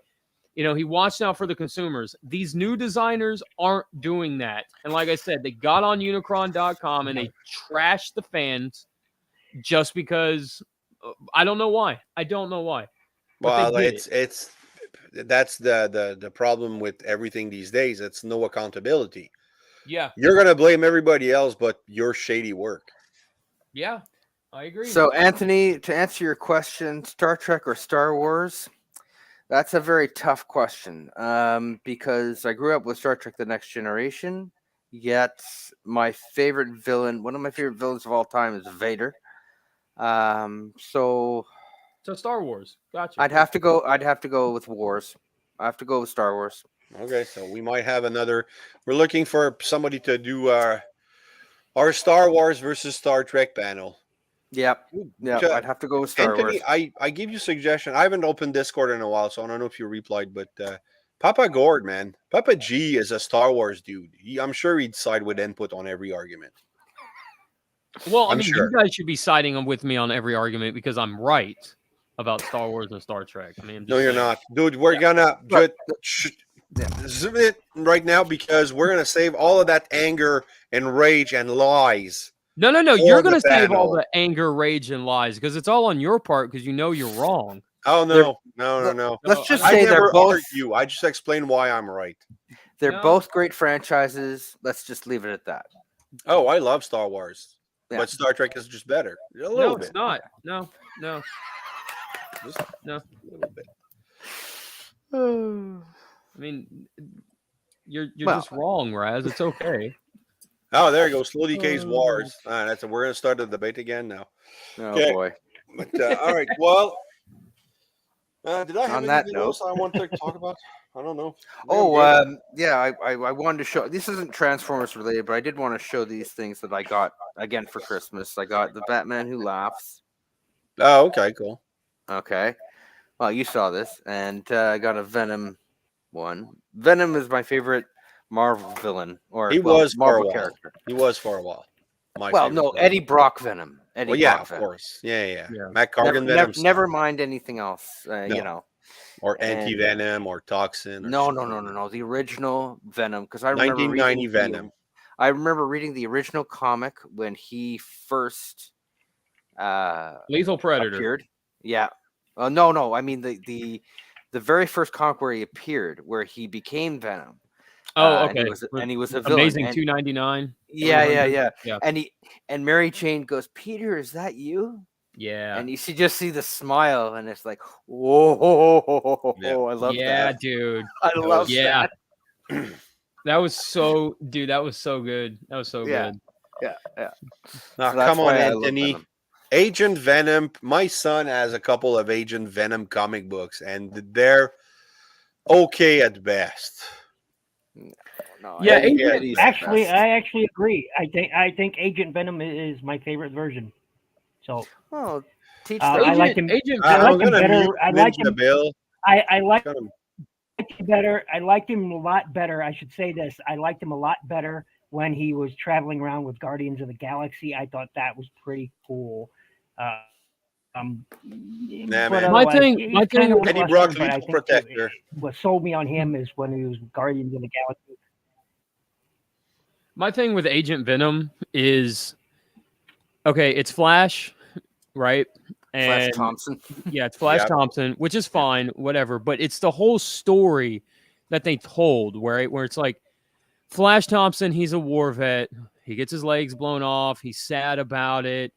He watched out for the consumers. These new designers aren't doing that. And like I said, they got on Unicron.com and they trashed the fans just because I don't know why. But Well, they did that's the problem with everything these days. It's no accountability. Yeah, You're gonna blame everybody else, but your shady work. yeah, I agree. So, Anthony, to answer your question, Star Trek or Star Wars? That's a very tough question because I grew up with Star Trek: The Next Generation. Yet, my favorite villain, one of my favorite villains of all time, is Vader. So So Star Wars, gotcha. I'd have to go. I'd have to go with Wars. I have to go with Star Wars. Okay, so we might have another. We're looking for somebody to do our Star Wars versus Star Trek panel. Yep. Yeah, Ja- I'd have to go with Star Anthony, Wars. I give you a suggestion. I haven't opened Discord in a while, so I don't know if you replied, but Papa Gord, man, Papa G is a Star Wars dude. I'm sure he'd side with input on every argument. Well, I I'm mean, sure. you guys should be siding with me on every argument because I'm right about Star Wars and Star Trek. I mean, I'm No, just you're saying. not, dude. We're gonna But- zoom it right now because we're gonna save all of that anger and rage and lies. No. for You're the going to save all panel. the anger, rage, and lies because it's all on your part because you know you're wrong. Oh They're- no, no. Let's just I say never they're both. argue. I just explain why I'm right. They're No. both great franchises. Let's just leave it at that. Oh, I love Star Wars, Yeah. but Star Trek is just better. A No, little it's bit. not. No. Just No. a little bit. I mean, you're Well- just wrong, Raz. It's okay. Oh, there you go. Slow DK's Wars. We're gonna start the debate again now. Oh Okay. boy. But all right. Well, did I have On that anything else I want to talk about? I don't know. Yeah. I wanted to show. This isn't Transformers related, but I did want to show these things that I got again for Christmas. I got the Batman Who Laughs. Oh, okay, cool. Okay. Well, you saw this, and I got a Venom one. Venom is my favorite Marvel villain, or He was for a Marvel while. character. He was for a while. My Well, favorite no, villain. Eddie Brock Venom. Eddie Well, yeah, Brock of Venom. course. Yeah. Yeah. Matt Cargan Never, Venom. never mind anything else. No. You know. Or and- anti venom or toxin. Or No. The original Venom, because I remember 1990 reading Venom. I remember reading the original comic when he first Lethal Predator. appeared. Yeah. No. I mean the very first comic where he appeared, where he became Venom. Oh, And okay. he was a villain. Amazing and- 299. Yeah. Yeah. And Mary Jane goes, "Peter, is that you?" Yeah. And you see just see the smile, and it's like, whoa! Yeah. I love Yeah, that. dude. I love Yeah. that. That was so, dude. That was so good. That was so Yeah. good. Yeah. Now, So that's come on, why I love Anthony. Venom. Agent Venom. My son has a couple of Agent Venom comic books, and they're okay at best. No, Yeah, Eddie's Agent- the Actually, best. I actually agree. I think Agent Venom is my favorite version. So Oh, teach I them. like him. Agent I I'm like him gonna better. mute I like Ninja him. Bill. I like Got him. him better. I liked him a lot better. I should say this. I liked him a lot better when he was traveling around with Guardians of the Galaxy. I thought that was pretty cool. But man. My otherwise, thing- he's my thing kinda with Eddie lackluster, Brock's but I Lethal think Protector. what sold me on him is when he was Guardians of the Galaxy. My thing with Agent Venom is, okay, it's Flash, right? Flash And Thompson. yeah, it's Flash Yep. Thompson, which is fine, whatever. But it's the whole story that they told, where it's like Flash Thompson, he's a war vet. He gets his legs blown off. He's sad about it.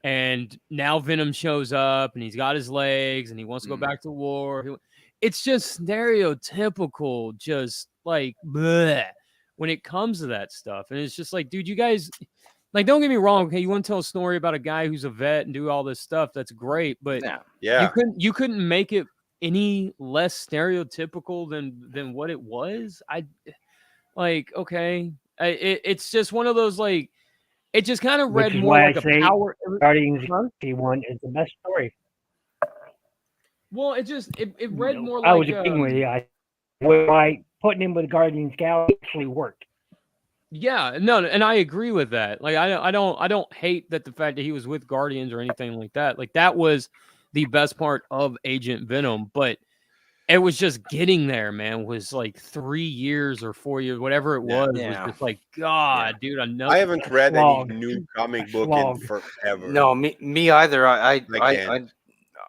And now Venom shows up and he's got his legs and he wants to go back to war. It's just stereotypical, just like bleh, when it comes to that stuff. And it's just like, dude, you guys, like, don't get me wrong. Okay, you want to tell a story about a guy who's a vet and do all this stuff. That's great. But Yeah. Yeah. you couldn't make it any less stereotypical than what it was. It's just one of those, like, it just kind of Which read is more why like I a say power. Guardians of the Huh? Galaxy one is the best story. Well, it read more like I was agreeing with you. Why putting him with Guardians of the Galaxy actually worked. Yeah, no, and I agree with that. Like, I don't hate that the fact that he was with Guardians or anything like that. Like, that was the best part of Agent Venom, but it was just getting there, man. Was like 3 years or 4 years, whatever it Yeah. was. Yeah. Was just like, God, dude, I know. I haven't read Slog. any new comic book in Slog. forever. No, me either. I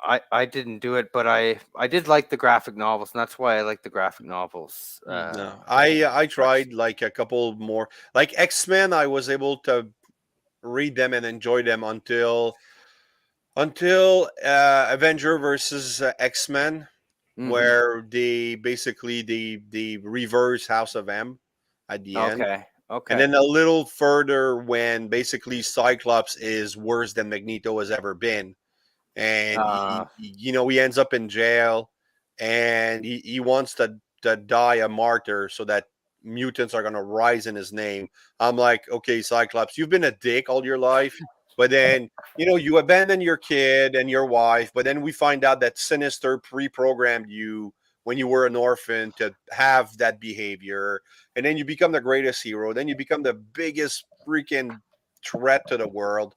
I didn't do it, but I did like the graphic novels, and that's why I like the graphic novels. No, I tried like a couple more. Like X-Men, I was able to read them and enjoy them until Avenger versus X-Men, where they basically the reverse House of M at the end. Okay. And then a little further when basically Cyclops is worse than Magneto has ever been. And, he ends up in jail and he wants to die a martyr so that mutants are going to rise in his name. I'm like, okay, Cyclops, you've been a dick all your life. But then, you abandon your kid and your wife. But then we find out that Sinister pre-programmed you when you were an orphan to have that behavior. And then you become the greatest hero. Then you become the biggest freaking threat to the world.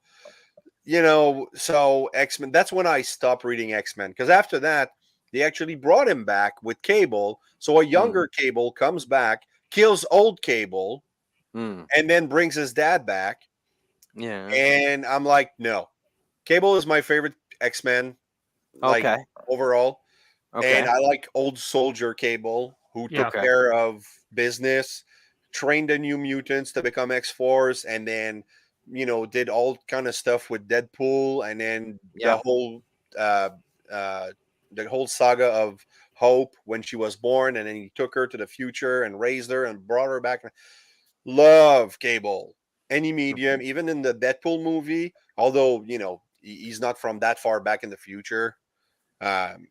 So X-Men, that's when I stopped reading X-Men. Because after that, they actually brought him back with Cable. So a younger Cable comes back, kills old Cable, and then brings his dad back. Yeah. And I'm like, no. Cable is my favorite X-Men. Overall. Okay. And I like old soldier Cable, who took care of business, trained the new mutants to become X-Force, and then, did all kind of stuff with Deadpool, and then the whole saga of Hope when she was born, and then he took her to the future and raised her and brought her back. Love Cable. Any medium, even in the Deadpool movie, although, he's not from that far back in the future.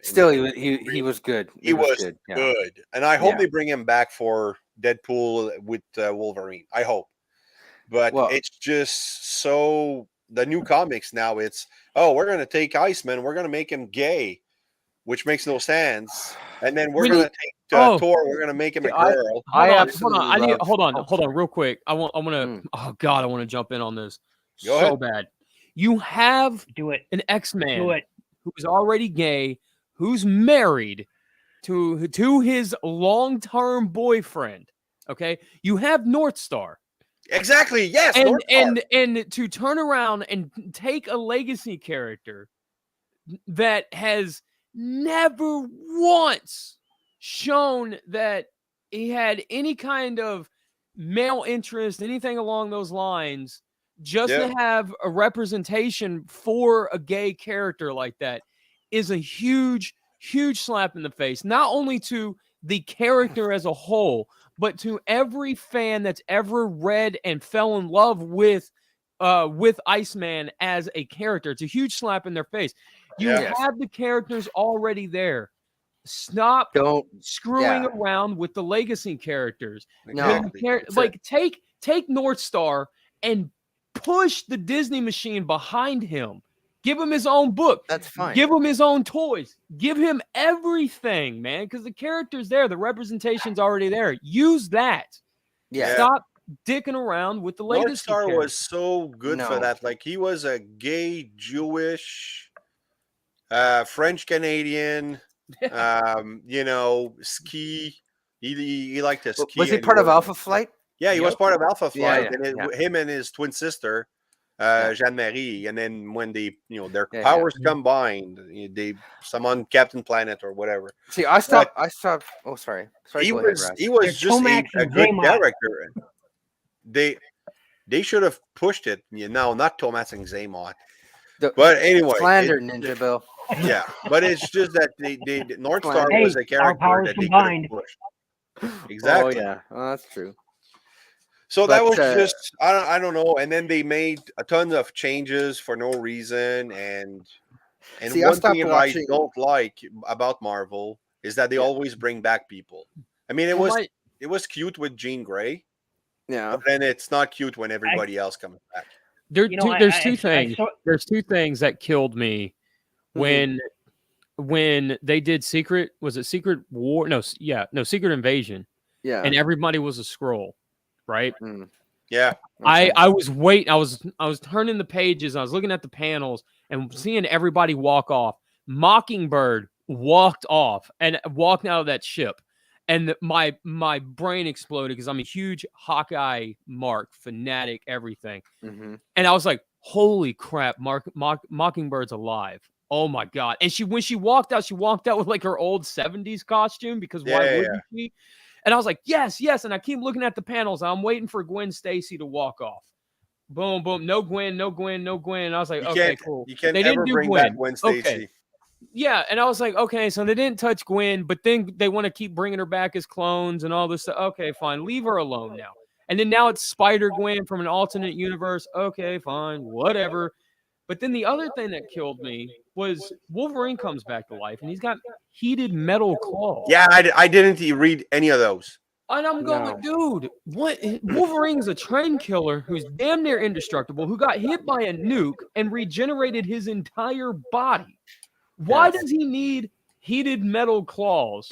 Still, he was good. He was good. And I hope they bring him back for Deadpool with Wolverine. I hope. But it's just so the new comics now, it's, we're going to take Iceman, we're going to make him gay, which makes no sense. And then we're going to take Thor, we're going to make him a girl. Hold on real quick. I want to jump in on this. Go ahead. Bad. You have an X-Man who's already gay, who's married to his long-term boyfriend. Okay? You have North Star. Exactly. Yes. And to turn around and take a legacy character that has never once shown that he had any kind of male interest, anything along those lines, just to have a representation for a gay character like that is a huge, huge slap in the face, not only to the character as a whole, but to every fan that's ever read and fell in love with Iceman as a character. It's a huge slap in their face. You have the characters already there. Stop screwing around with the legacy characters. No, take North Star and push the Disney machine behind him. Give him his own book. That's fine. Give him his own toys. Give him everything, man, because the character's there. The representation's already there. Use that. Yeah. Stop dicking around with the legacy. North Star was so good for that. Like, he was a gay, Jewish, French Canadian, ski. He liked to ski. Was he part of Alpha Flight? Yeah, he was part of Alpha Flight, and him and his twin sister, Jeanne-Marie, and then when they, their powers combined, they summon Captain Planet or whatever. See, I stopped. Oh, sorry. He was just a good character. They should have pushed it. Not Tomas and Zaymot. But anyway, slander, Ninja Bill. Yeah, but it's just that they North Star was a character that they could have pushed. Exactly. Oh yeah, that's true. So that was just I don't know, and then they made a ton of changes for no reason, and See, one thing I don't like about Marvel is that they always bring back people. I mean, it was cute with Jean Grey, but then it's not cute when everybody else comes back. There's two things. There's two things that killed me when they did Secret War? Secret Invasion. Yeah, and everybody was a Skrull. Right. Yeah. I was waiting. I was turning the pages. I was looking at the panels and seeing everybody walk off. Mockingbird walked off and walked out of that ship. And my brain exploded because I'm a huge Hawkeye mark fanatic, everything. And I was like, holy crap, Mockingbird's alive. Oh my God. And when she walked out with like her old 70s costume because why wouldn't she? And I was like, yes. And I keep looking at the panels. I'm waiting for Gwen Stacy to walk off. Boom, boom. No Gwen. And I was like, okay, cool. You can't They ever didn't do bring back Gwen Stacy. Okay. Yeah. And I was like, okay, so they didn't touch Gwen, but then they want to keep bringing her back as clones and all this stuff. Okay, fine. Leave her alone now. And then now it's Spider-Gwen from an alternate universe. Okay, fine. Whatever. But then the other thing that killed me was Wolverine comes back to life, and he's got heated metal claws. Yeah, I didn't read any of those. And I'm going, dude, what? Wolverine's a train killer who's damn near indestructible, who got hit by a nuke and regenerated his entire body. Why does he need heated metal claws?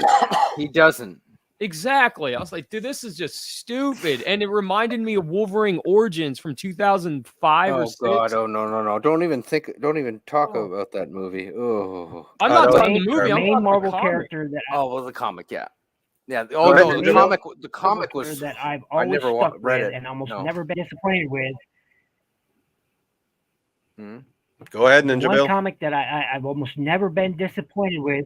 He doesn't. Exactly. I was like, dude, this is just stupid. And it reminded me of Wolverine Origins from 2005 or 6. God, oh no. Don't even talk about that movie. Oh. I'm not talking the movie. The I'm main talking Marvel the comic. character that the comic, yeah. Yeah. Oh no, the comic was that I've always never stuck read with it. and almost never been disappointed with. Go ahead, Ninja One Bill. comic that I've almost never been disappointed with.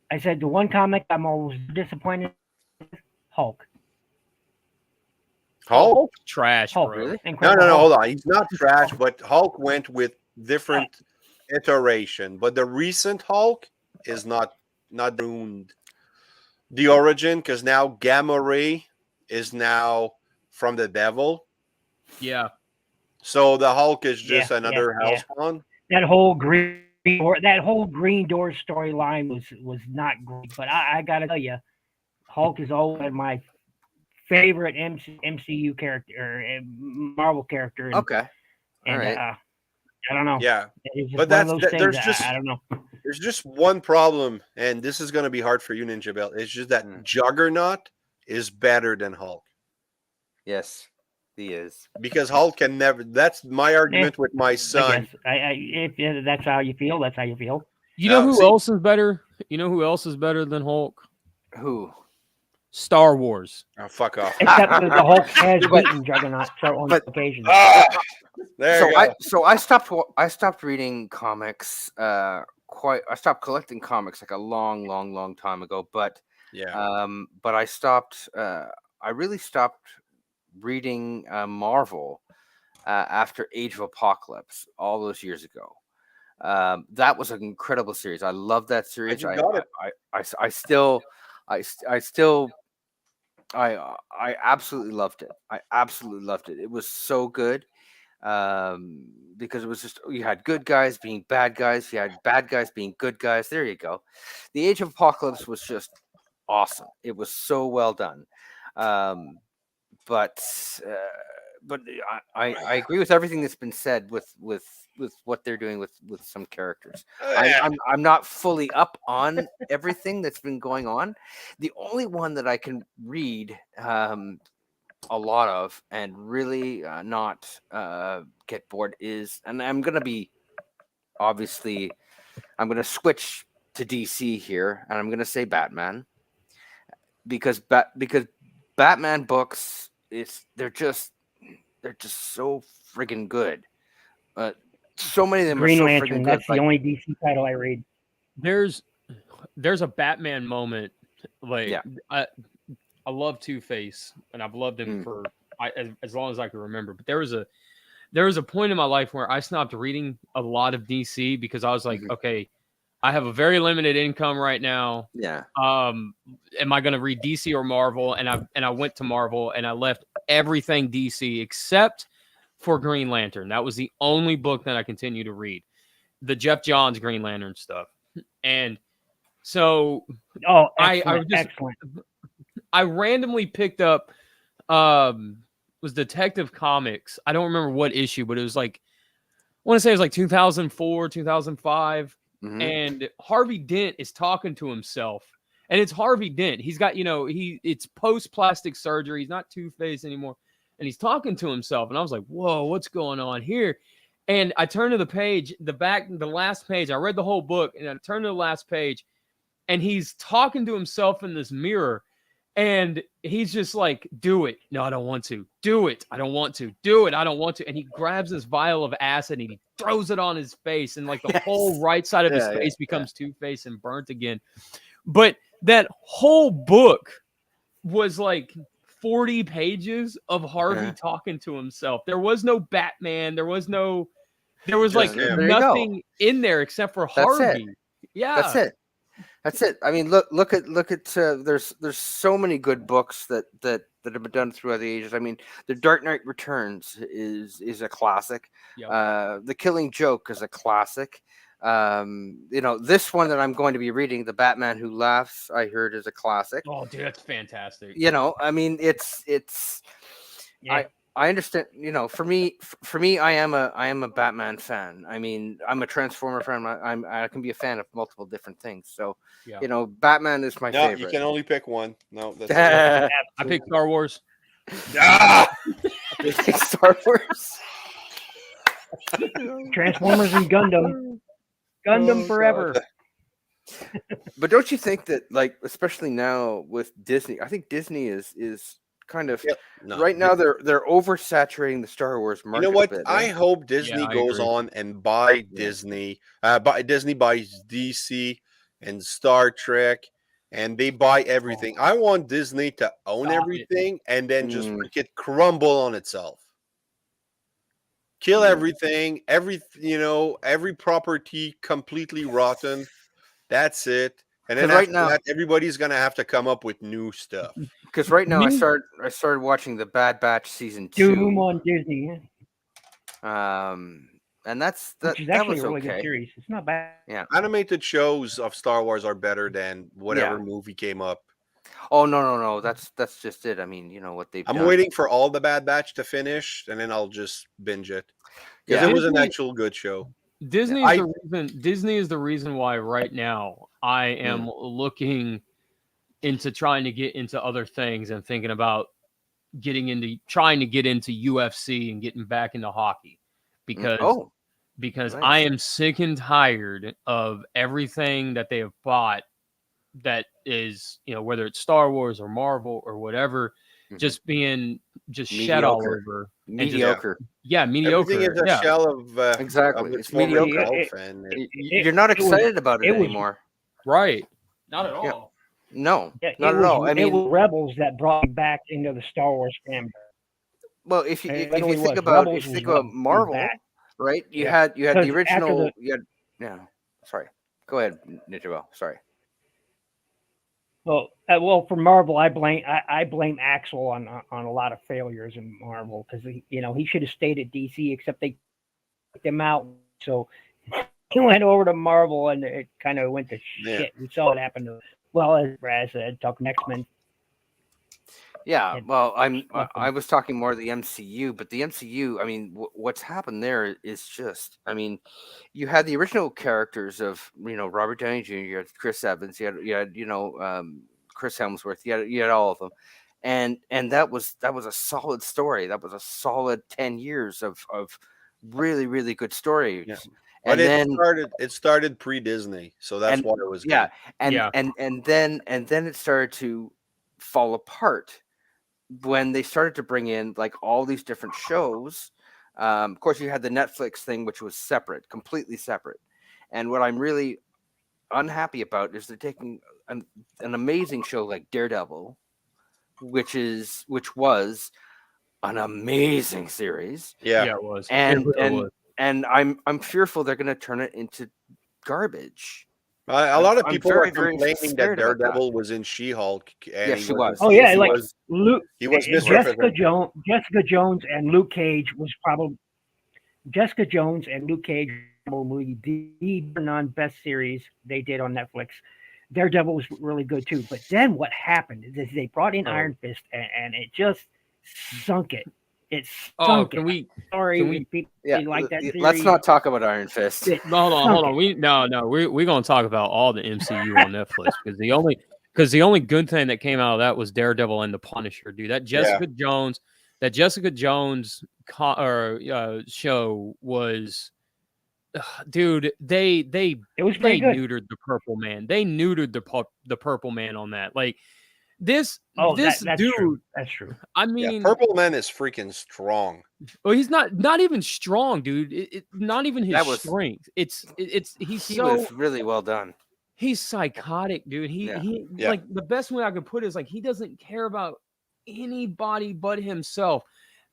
I said the one comic I'm always disappointed with, Hulk. Hulk? Trash, Hulk, bro. really? No, hold on. He's not trash, but Hulk went with different iteration. But the recent Hulk is not ruined. The origin, because now Gamma Ray is now from the devil. Yeah. So the Hulk is just another hellspawn. That whole green door storyline was not great, but I gotta tell you, Hulk is always my favorite MCU character or Marvel character. And, okay. All right. I don't know. Yeah, but there's just I don't know. There's just one problem, and this is going to be hard for you, Ninja Bill. It's just that Juggernaut is better than Hulk. Yes, he is. Because Hulk can never. That's my argument with my son. If that's how you feel, that's how you feel. You know who else is better? You know who else is better than Hulk? Who? Star Wars. Oh, fuck off. Except that the Hulk has beaten Juggernaut on occasion. So I stopped reading comics. I stopped collecting comics like a long time ago. But but I stopped. I really stopped reading Marvel after Age of Apocalypse all those years ago. That was an incredible series. I love that series. I absolutely loved it. I absolutely loved it. It was so good because it was just, you had good guys being bad guys. You had bad guys being good guys. There you go. The Age of Apocalypse was just awesome. It was so well done. But I agree with everything that's been said with what they're doing with some characters. I'm not fully up on everything that's been going on. The only one that I can read a lot of and really not get bored is, and I'm going to switch to DC here, and I'm going to say Batman because Batman books they're just so friggin' good. So many of them Green are so Lantern, friggin' that's good. the only DC title I read. There's a Batman moment. Like I love Two-Face, and I've loved him for as long as I can remember. But there was a point in my life where I stopped reading a lot of DC because I was like, okay, I have a very limited income right now. Yeah. Am I going to read DC or Marvel? And I went to Marvel, and I left everything DC except for Green Lantern. That was the only book that I continued to read, the Jeff Johns Green Lantern stuff. And so excellent. I randomly picked up was Detective Comics. I don't remember what issue, but it was like, I want to say it was like 2004, 2005. And Harvey Dent is talking to himself. And it's Harvey Dent. He's got, it's post-plastic surgery. He's not Two-Face anymore. And he's talking to himself. And I was like, whoa, what's going on here? And I turned to the page, the last page. I read the whole book, and I turned to the last page. And he's talking to himself in this mirror. And he's just like, do it. No, I don't want to. Do it. I don't want to. Do it. I don't want to. And he grabs this vial of acid and he throws it on his face. And like the whole right side of his face becomes two-faced and burnt again. But that whole book was like 40 pages of Harvey talking to himself. There was no Batman. There was like nothing in there except for Harvey. Yeah. That's it. I mean, look at there's so many good books that have been done throughout the ages. I mean, The Dark Knight Returns is a classic. Yep. The Killing Joke is a classic. This one that I'm going to be reading, The Batman Who Laughs, I heard is a classic. Oh, dude, that's fantastic. I mean, it's I understand, for me, I am a Batman fan. I mean, I'm a Transformer fan. I can be a fan of multiple different things. So, Batman is my favorite. You can only pick one. No, that's I picked Star Wars. Star Wars. Transformers and Gundam. Gundam forever. But don't you think that, like, especially now with Disney, I think Disney is kind of right now they're oversaturating the Star Wars market. You know what? A bit, I hope Disney goes on and buy Disney. Disney buys DC and Star Trek, and they buy everything. I want Disney to own everything and then just make it crumble on itself. Kill everything, every property completely rotten. That's it. And then after that, everybody's gonna have to come up with new stuff. Because right now I started watching the Bad Batch season 2. Doom on Disney. And that's Which is actually a really good series. It's not bad. Yeah. Animated shows of Star Wars are better than whatever movie came up. Oh no. That's just it. I mean, what they've done. Waiting for all the Bad Batch to finish, and then I'll just binge it. Because it was an actual good show. Disney is the reason why right now I am looking into trying to get into other things and thinking about trying to get into UFC and getting back into hockey because I am sick and tired of everything that they have bought that is, whether it's Star Wars or Marvel or whatever, just being shed all over. Mediocre. Mediocre. Everything is a shell of exactly. Of it's mediocre. You're not excited about it anymore. Right. Not at all. No, not at all. I mean, it was Rebels that brought me back into the Star Wars family. Well, if you think about Marvel, right? You had the original. Sorry. Go ahead, Nichibel. Sorry. Well, for Marvel, I blame Axel on a lot of failures in Marvel because he should have stayed at DC, except they kicked him out. So he went over to Marvel, and it kind of went to shit. We saw it happen to as Raz said, talking X-Men. Yeah, well, I was talking more of the MCU, but the MCU, I mean, what's happened there is just, I mean, you had the original characters of, Robert Downey Jr., you had Chris Evans, you had Chris Hemsworth, you had all of them, and that was a solid story. That was a solid 10 years of really, really good stories. Yeah. And but it started pre-Disney, so that's why it was good. And then it started to fall apart when they started to bring in like all these different shows. Of course, you had the Netflix thing, which was separate, completely separate. And what I'm really unhappy about is they're taking an amazing show like Daredevil, which was an amazing series. Yeah, it was. And I'm fearful they're going to turn it into garbage. A lot of people are complaining that Daredevil was in She-Hulk. Yeah, she was. Oh yeah, Luke. He was Jessica Jones and Luke Cage was probably the non-best series they did on Netflix. Daredevil was really good too. But then what happened is they brought in Iron Fist and it just sunk it. It's sunk. Can we like that series. Let's not talk about Iron Fist. Hold on. We're gonna talk about all the MCU on Netflix because the only good thing that came out of that was Daredevil and the Punisher, dude. That Jessica Jones show was, dude. They neutered the Purple Man. They neutered the Purple Man on that. Like This Oh, this that's dude, true. That's true. I Yeah, mean, Purple Man is freaking strong. well, he's not even strong, dude. Not even his That was- strength. He's He so was really well done. he's psychotic, dude. Yeah. Yeah. Like the best way I could put it is like he doesn't care about anybody but himself.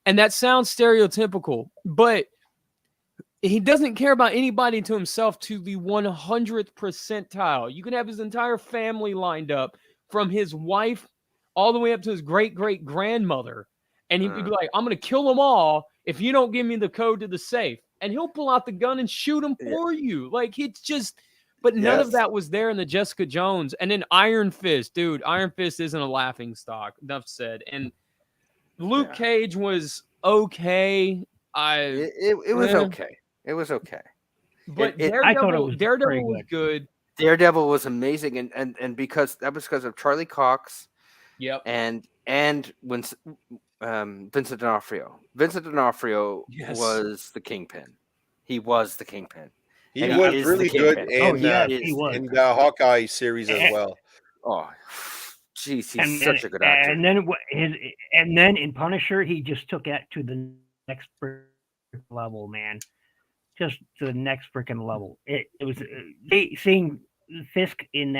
And that sounds stereotypical, but he doesn't care about anybody to himself to the 100th percentile. You can have his entire family lined up from his wife all the way up to his great grandmother. And he'd be like, I'm going to kill them all if you don't give me the code to the safe. And he'll pull out the gun and shoot them for you. Like, it's just, but none of Yes. that was there in the Jessica Jones. And then Iron Fist, dude, Iron Fist isn't a laughing stock. Enough said. And Luke Cage was okay. It was okay. It was okay. But I thought it was Daredevil very was good. Daredevil was amazing, and because that was because of Charlie Cox. Yep. And when Vincent D'Onofrio. Vincent D'Onofrio Yes. was the Kingpin. He was the Kingpin. He And was is really the good Kingpin. Oh, in, yeah, He he is- was. in the Hawkeye series as well. Oh, jeez, he's such a good actor. And then in Punisher, he just took it to the next level, man. Just to the next freaking level. It was seeing Fisk in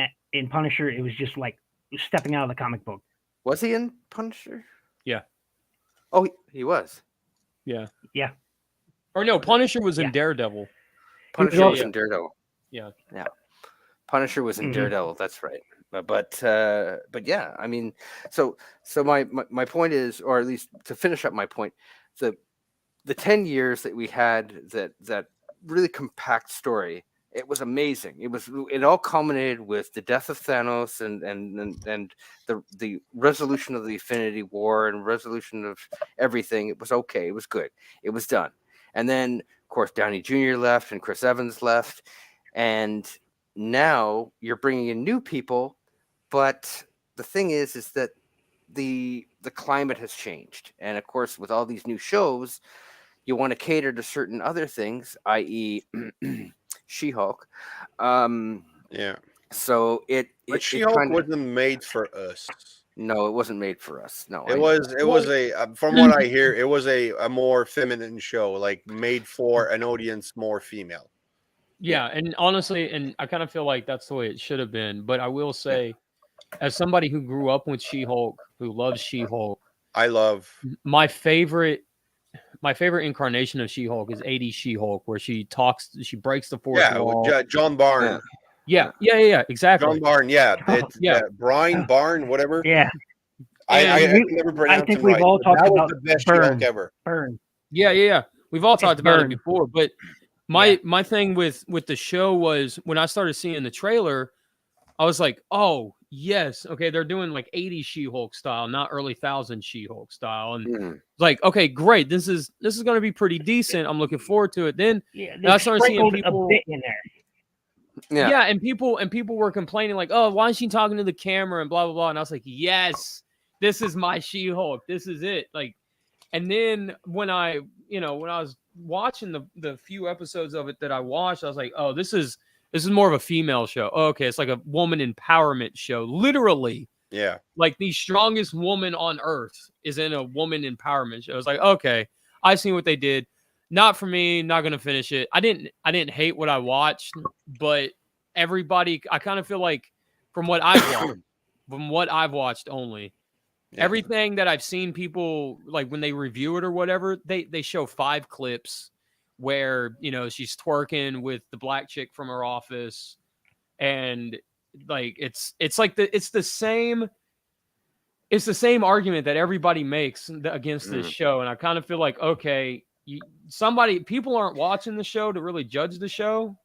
Punisher. It was just like stepping out of the comic book. Was he in Punisher? Yeah. Oh, he was. Yeah. Yeah. Or no, Punisher was in Yeah. Daredevil. Punisher was also- in Daredevil. Yeah. Punisher was in Mhm. Daredevil. That's right. But yeah, I mean, so my point is, or at least to finish up my point, the 10 years that we had that really compact story, it was amazing. It all culminated with the death of Thanos and the resolution of the Infinity War and resolution of everything. It was okay. It was good. It was done. And then of course Downey Jr. left and Chris Evans left, and now you're bringing in new people. But the thing is that the climate has changed, and of course with all these new shows, you want to cater to certain other things, i.e. She-Hulk. Yeah. So But She-Hulk wasn't made for us. No, it wasn't made for us. No, It was a from what I hear, it was a more feminine show, like made for an audience more female. Yeah, and honestly, and I kind of feel like that's the way it should have been. But I will say, as somebody who grew up with She-Hulk, who loves She-Hulk, I love my favorite incarnation of She-Hulk is 80s She-Hulk, where she breaks the fourth wall. with John Barn. Yeah, exactly. John Barn, Brian Barn, whatever. Yeah. I we- never pronounced I think him we've right, all but talked that was about the best Burn. She-Hulk ever. Burn. Yeah. We've all talked about it Burn. before, but my thing with the show was when I started seeing the trailer, I was like, oh yes, okay, they're doing like 80s She-Hulk style, not early 1000s She-Hulk style, and like, okay, great, this is going to be pretty decent. I'm looking forward to it. Then Yeah, I started seeing sprinkled people a bit in there. yeah, and people were complaining like, oh, why is she talking to the camera and blah blah blah, and I was like, yes, this is my She-Hulk, this is it. Like, and then when I was watching the few episodes of it that I watched, I was like, oh, this is more of a female show. Oh, okay, it's like a woman empowerment show, literally. Yeah, Like the strongest woman on earth is in a woman empowerment show. I was like, okay, I see what they did. Not for me. Not gonna finish it. I didn't hate what I watched, but everybody, I kind of feel like from what I've watched only. yeah. Everything that I've seen people like when they review it or whatever, they show 5 clips where she's twerking with the black chick from her office, and like it's the same argument that everybody makes against this show, and I kind of feel like, okay, people aren't watching the show to really judge the show.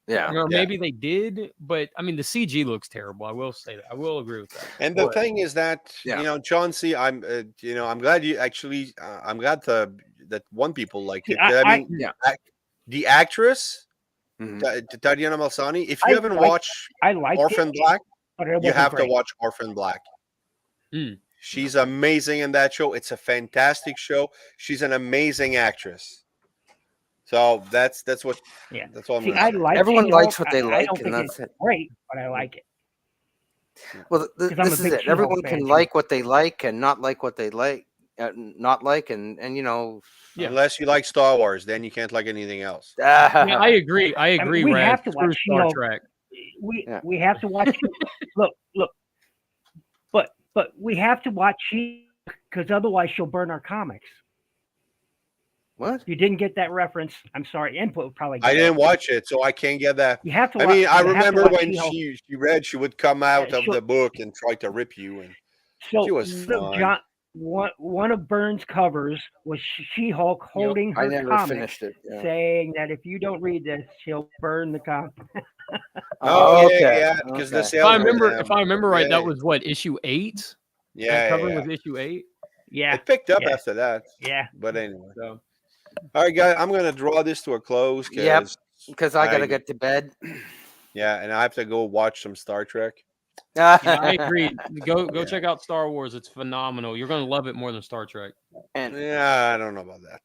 Yeah. Maybe they did, but I mean the CG looks terrible. I will say that. I will agree with that. And the thing is that Chauncey, I'm glad you actually. I'm glad that one people like it. The actress, Tatiana Malsani. If you haven't watched Orphan Black, you have to watch Orphan Black. She's amazing in that show. It's a fantastic show. She's an amazing actress. So that's what. Yeah. That's all I'm See, gonna say. Everyone She-Hulk. likes what they I like, don't and think that's it's it. great, but I like it. Well, 'Cause I'm a this is big it. She-Hulk Everyone fan, can too. like what they like and not like what they like, not like, and you know. Yeah. Unless you like Star Wars, then you can't like anything else. Yeah, I agree. I I agree, mean, we Raz. have to watch Screw Star She-Hulk. Trek. Yeah. We have to watch. Look, but we have to watch She because otherwise she'll burn our comics. What? You didn't get that reference. I'm sorry. Input would probably. I Get didn't it. watch it, so I can't get that. You have to. I mean, I you have to remember watch when She-Hulk. she read, she would come out of she'll- the book and try to rip you, and So she was look, fun. John, one of Burns' covers was She-Hulk holding I her never comic, finished it. Yeah. saying that if you don't read this, she'll burn the comic. Oh, yeah, okay. yeah, because the Okay. sales were down. If I remember right, Yeah, that was what, issue 8? yeah, That cover yeah. was issue 8. Yeah, It picked up yeah. after that, yeah. but anyway. So All right, guys, I'm gonna draw this to a close Yep. because Because I gotta get to bed. yeah, and I have to go watch some Star Trek. yeah, I agree. Go Yeah. check out Star Wars. It's phenomenal. You're gonna love it more than Star Trek. and Yeah, I don't know about that.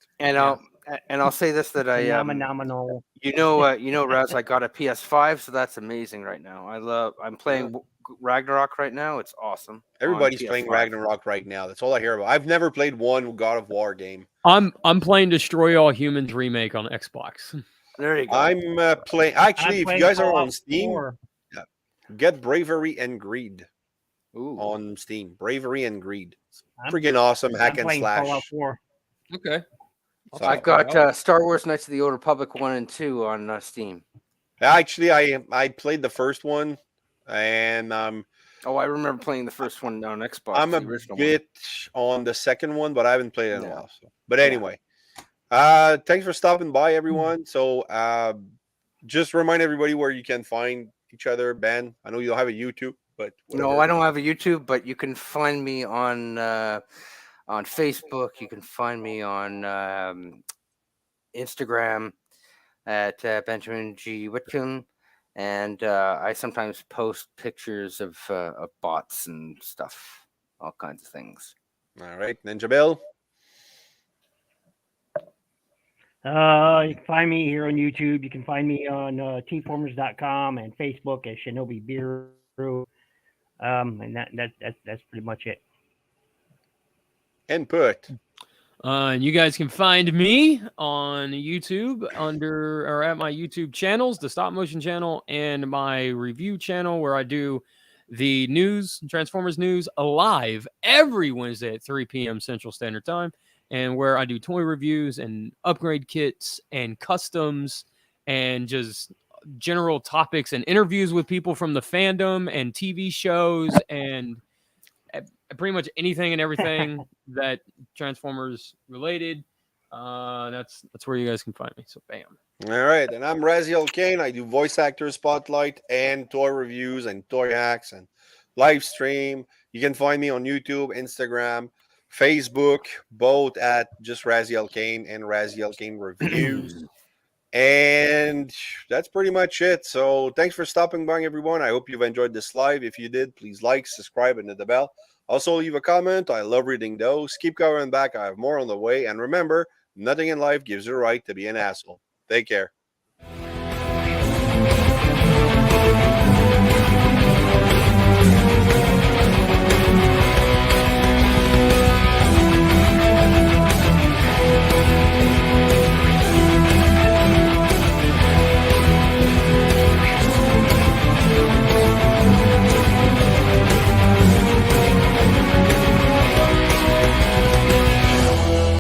I'll say this that I Phenomenal. you know Raz, I got a PS5, so that's amazing right now. I'm playing Ragnarok right now. It's awesome. on Everybody's playing PS5. Ragnarok right now. That's all I hear about. I've never played one God of War game. I'm playing Destroy All Humans remake on Xbox. There you go. I'm playing. Actually, I'm if playing you guys are Fallout on Steam, 4. get Bravery and Greed Ooh. on Steam. Bravery and Greed. I'm- Freaking awesome I'm hack and playing Fallout slash. 4. Okay. So- I've got Star Wars Knights of the Old Republic 1 and 2 on Steam. Actually, I played the first one, and Oh, I remember playing the first one on Xbox. I'm a the original bit on the second one, but I haven't played it in a Yeah. while. So. But anyway, thanks for stopping by, everyone. So just remind everybody where you can find each other. Ben, I know you don't have a YouTube, but one. No, whatever. I don't have a YouTube, but you can find me on Facebook. You can find me on Instagram at Benjamin G. Whitcomb. And I sometimes post pictures of bots and stuff, all kinds of things. All right, Ninja Bill. You can find me here on YouTube. You can find me on Tformers.com and Facebook as Shinobi Beer Brew. And that's pretty much it. Input. And you guys can find me on YouTube at my YouTube channels, the stop motion channel and my review channel, where I do the news, Transformers news, live every Wednesday at 3 p.m. Central Standard Time, and where I do toy reviews and upgrade kits and customs and just general topics and interviews with people from the fandom and TV shows and pretty much anything and everything that Transformers related. That's where you guys can find me. So bam. All right, and I'm Razyel Kayne. I do voice actor spotlight and toy reviews and toy hacks and live stream. You can find me on YouTube, Instagram, Facebook, both at just Razyel Kayne and Razyel Kayne Reviews. And that's pretty much it. So thanks for stopping by, everyone. I hope you've enjoyed this live. If you did, please like, subscribe, and hit the bell. Also, leave a comment. I love reading those. Keep coming back. I have more on the way. And remember, nothing in life gives you a right to be an asshole. Take care.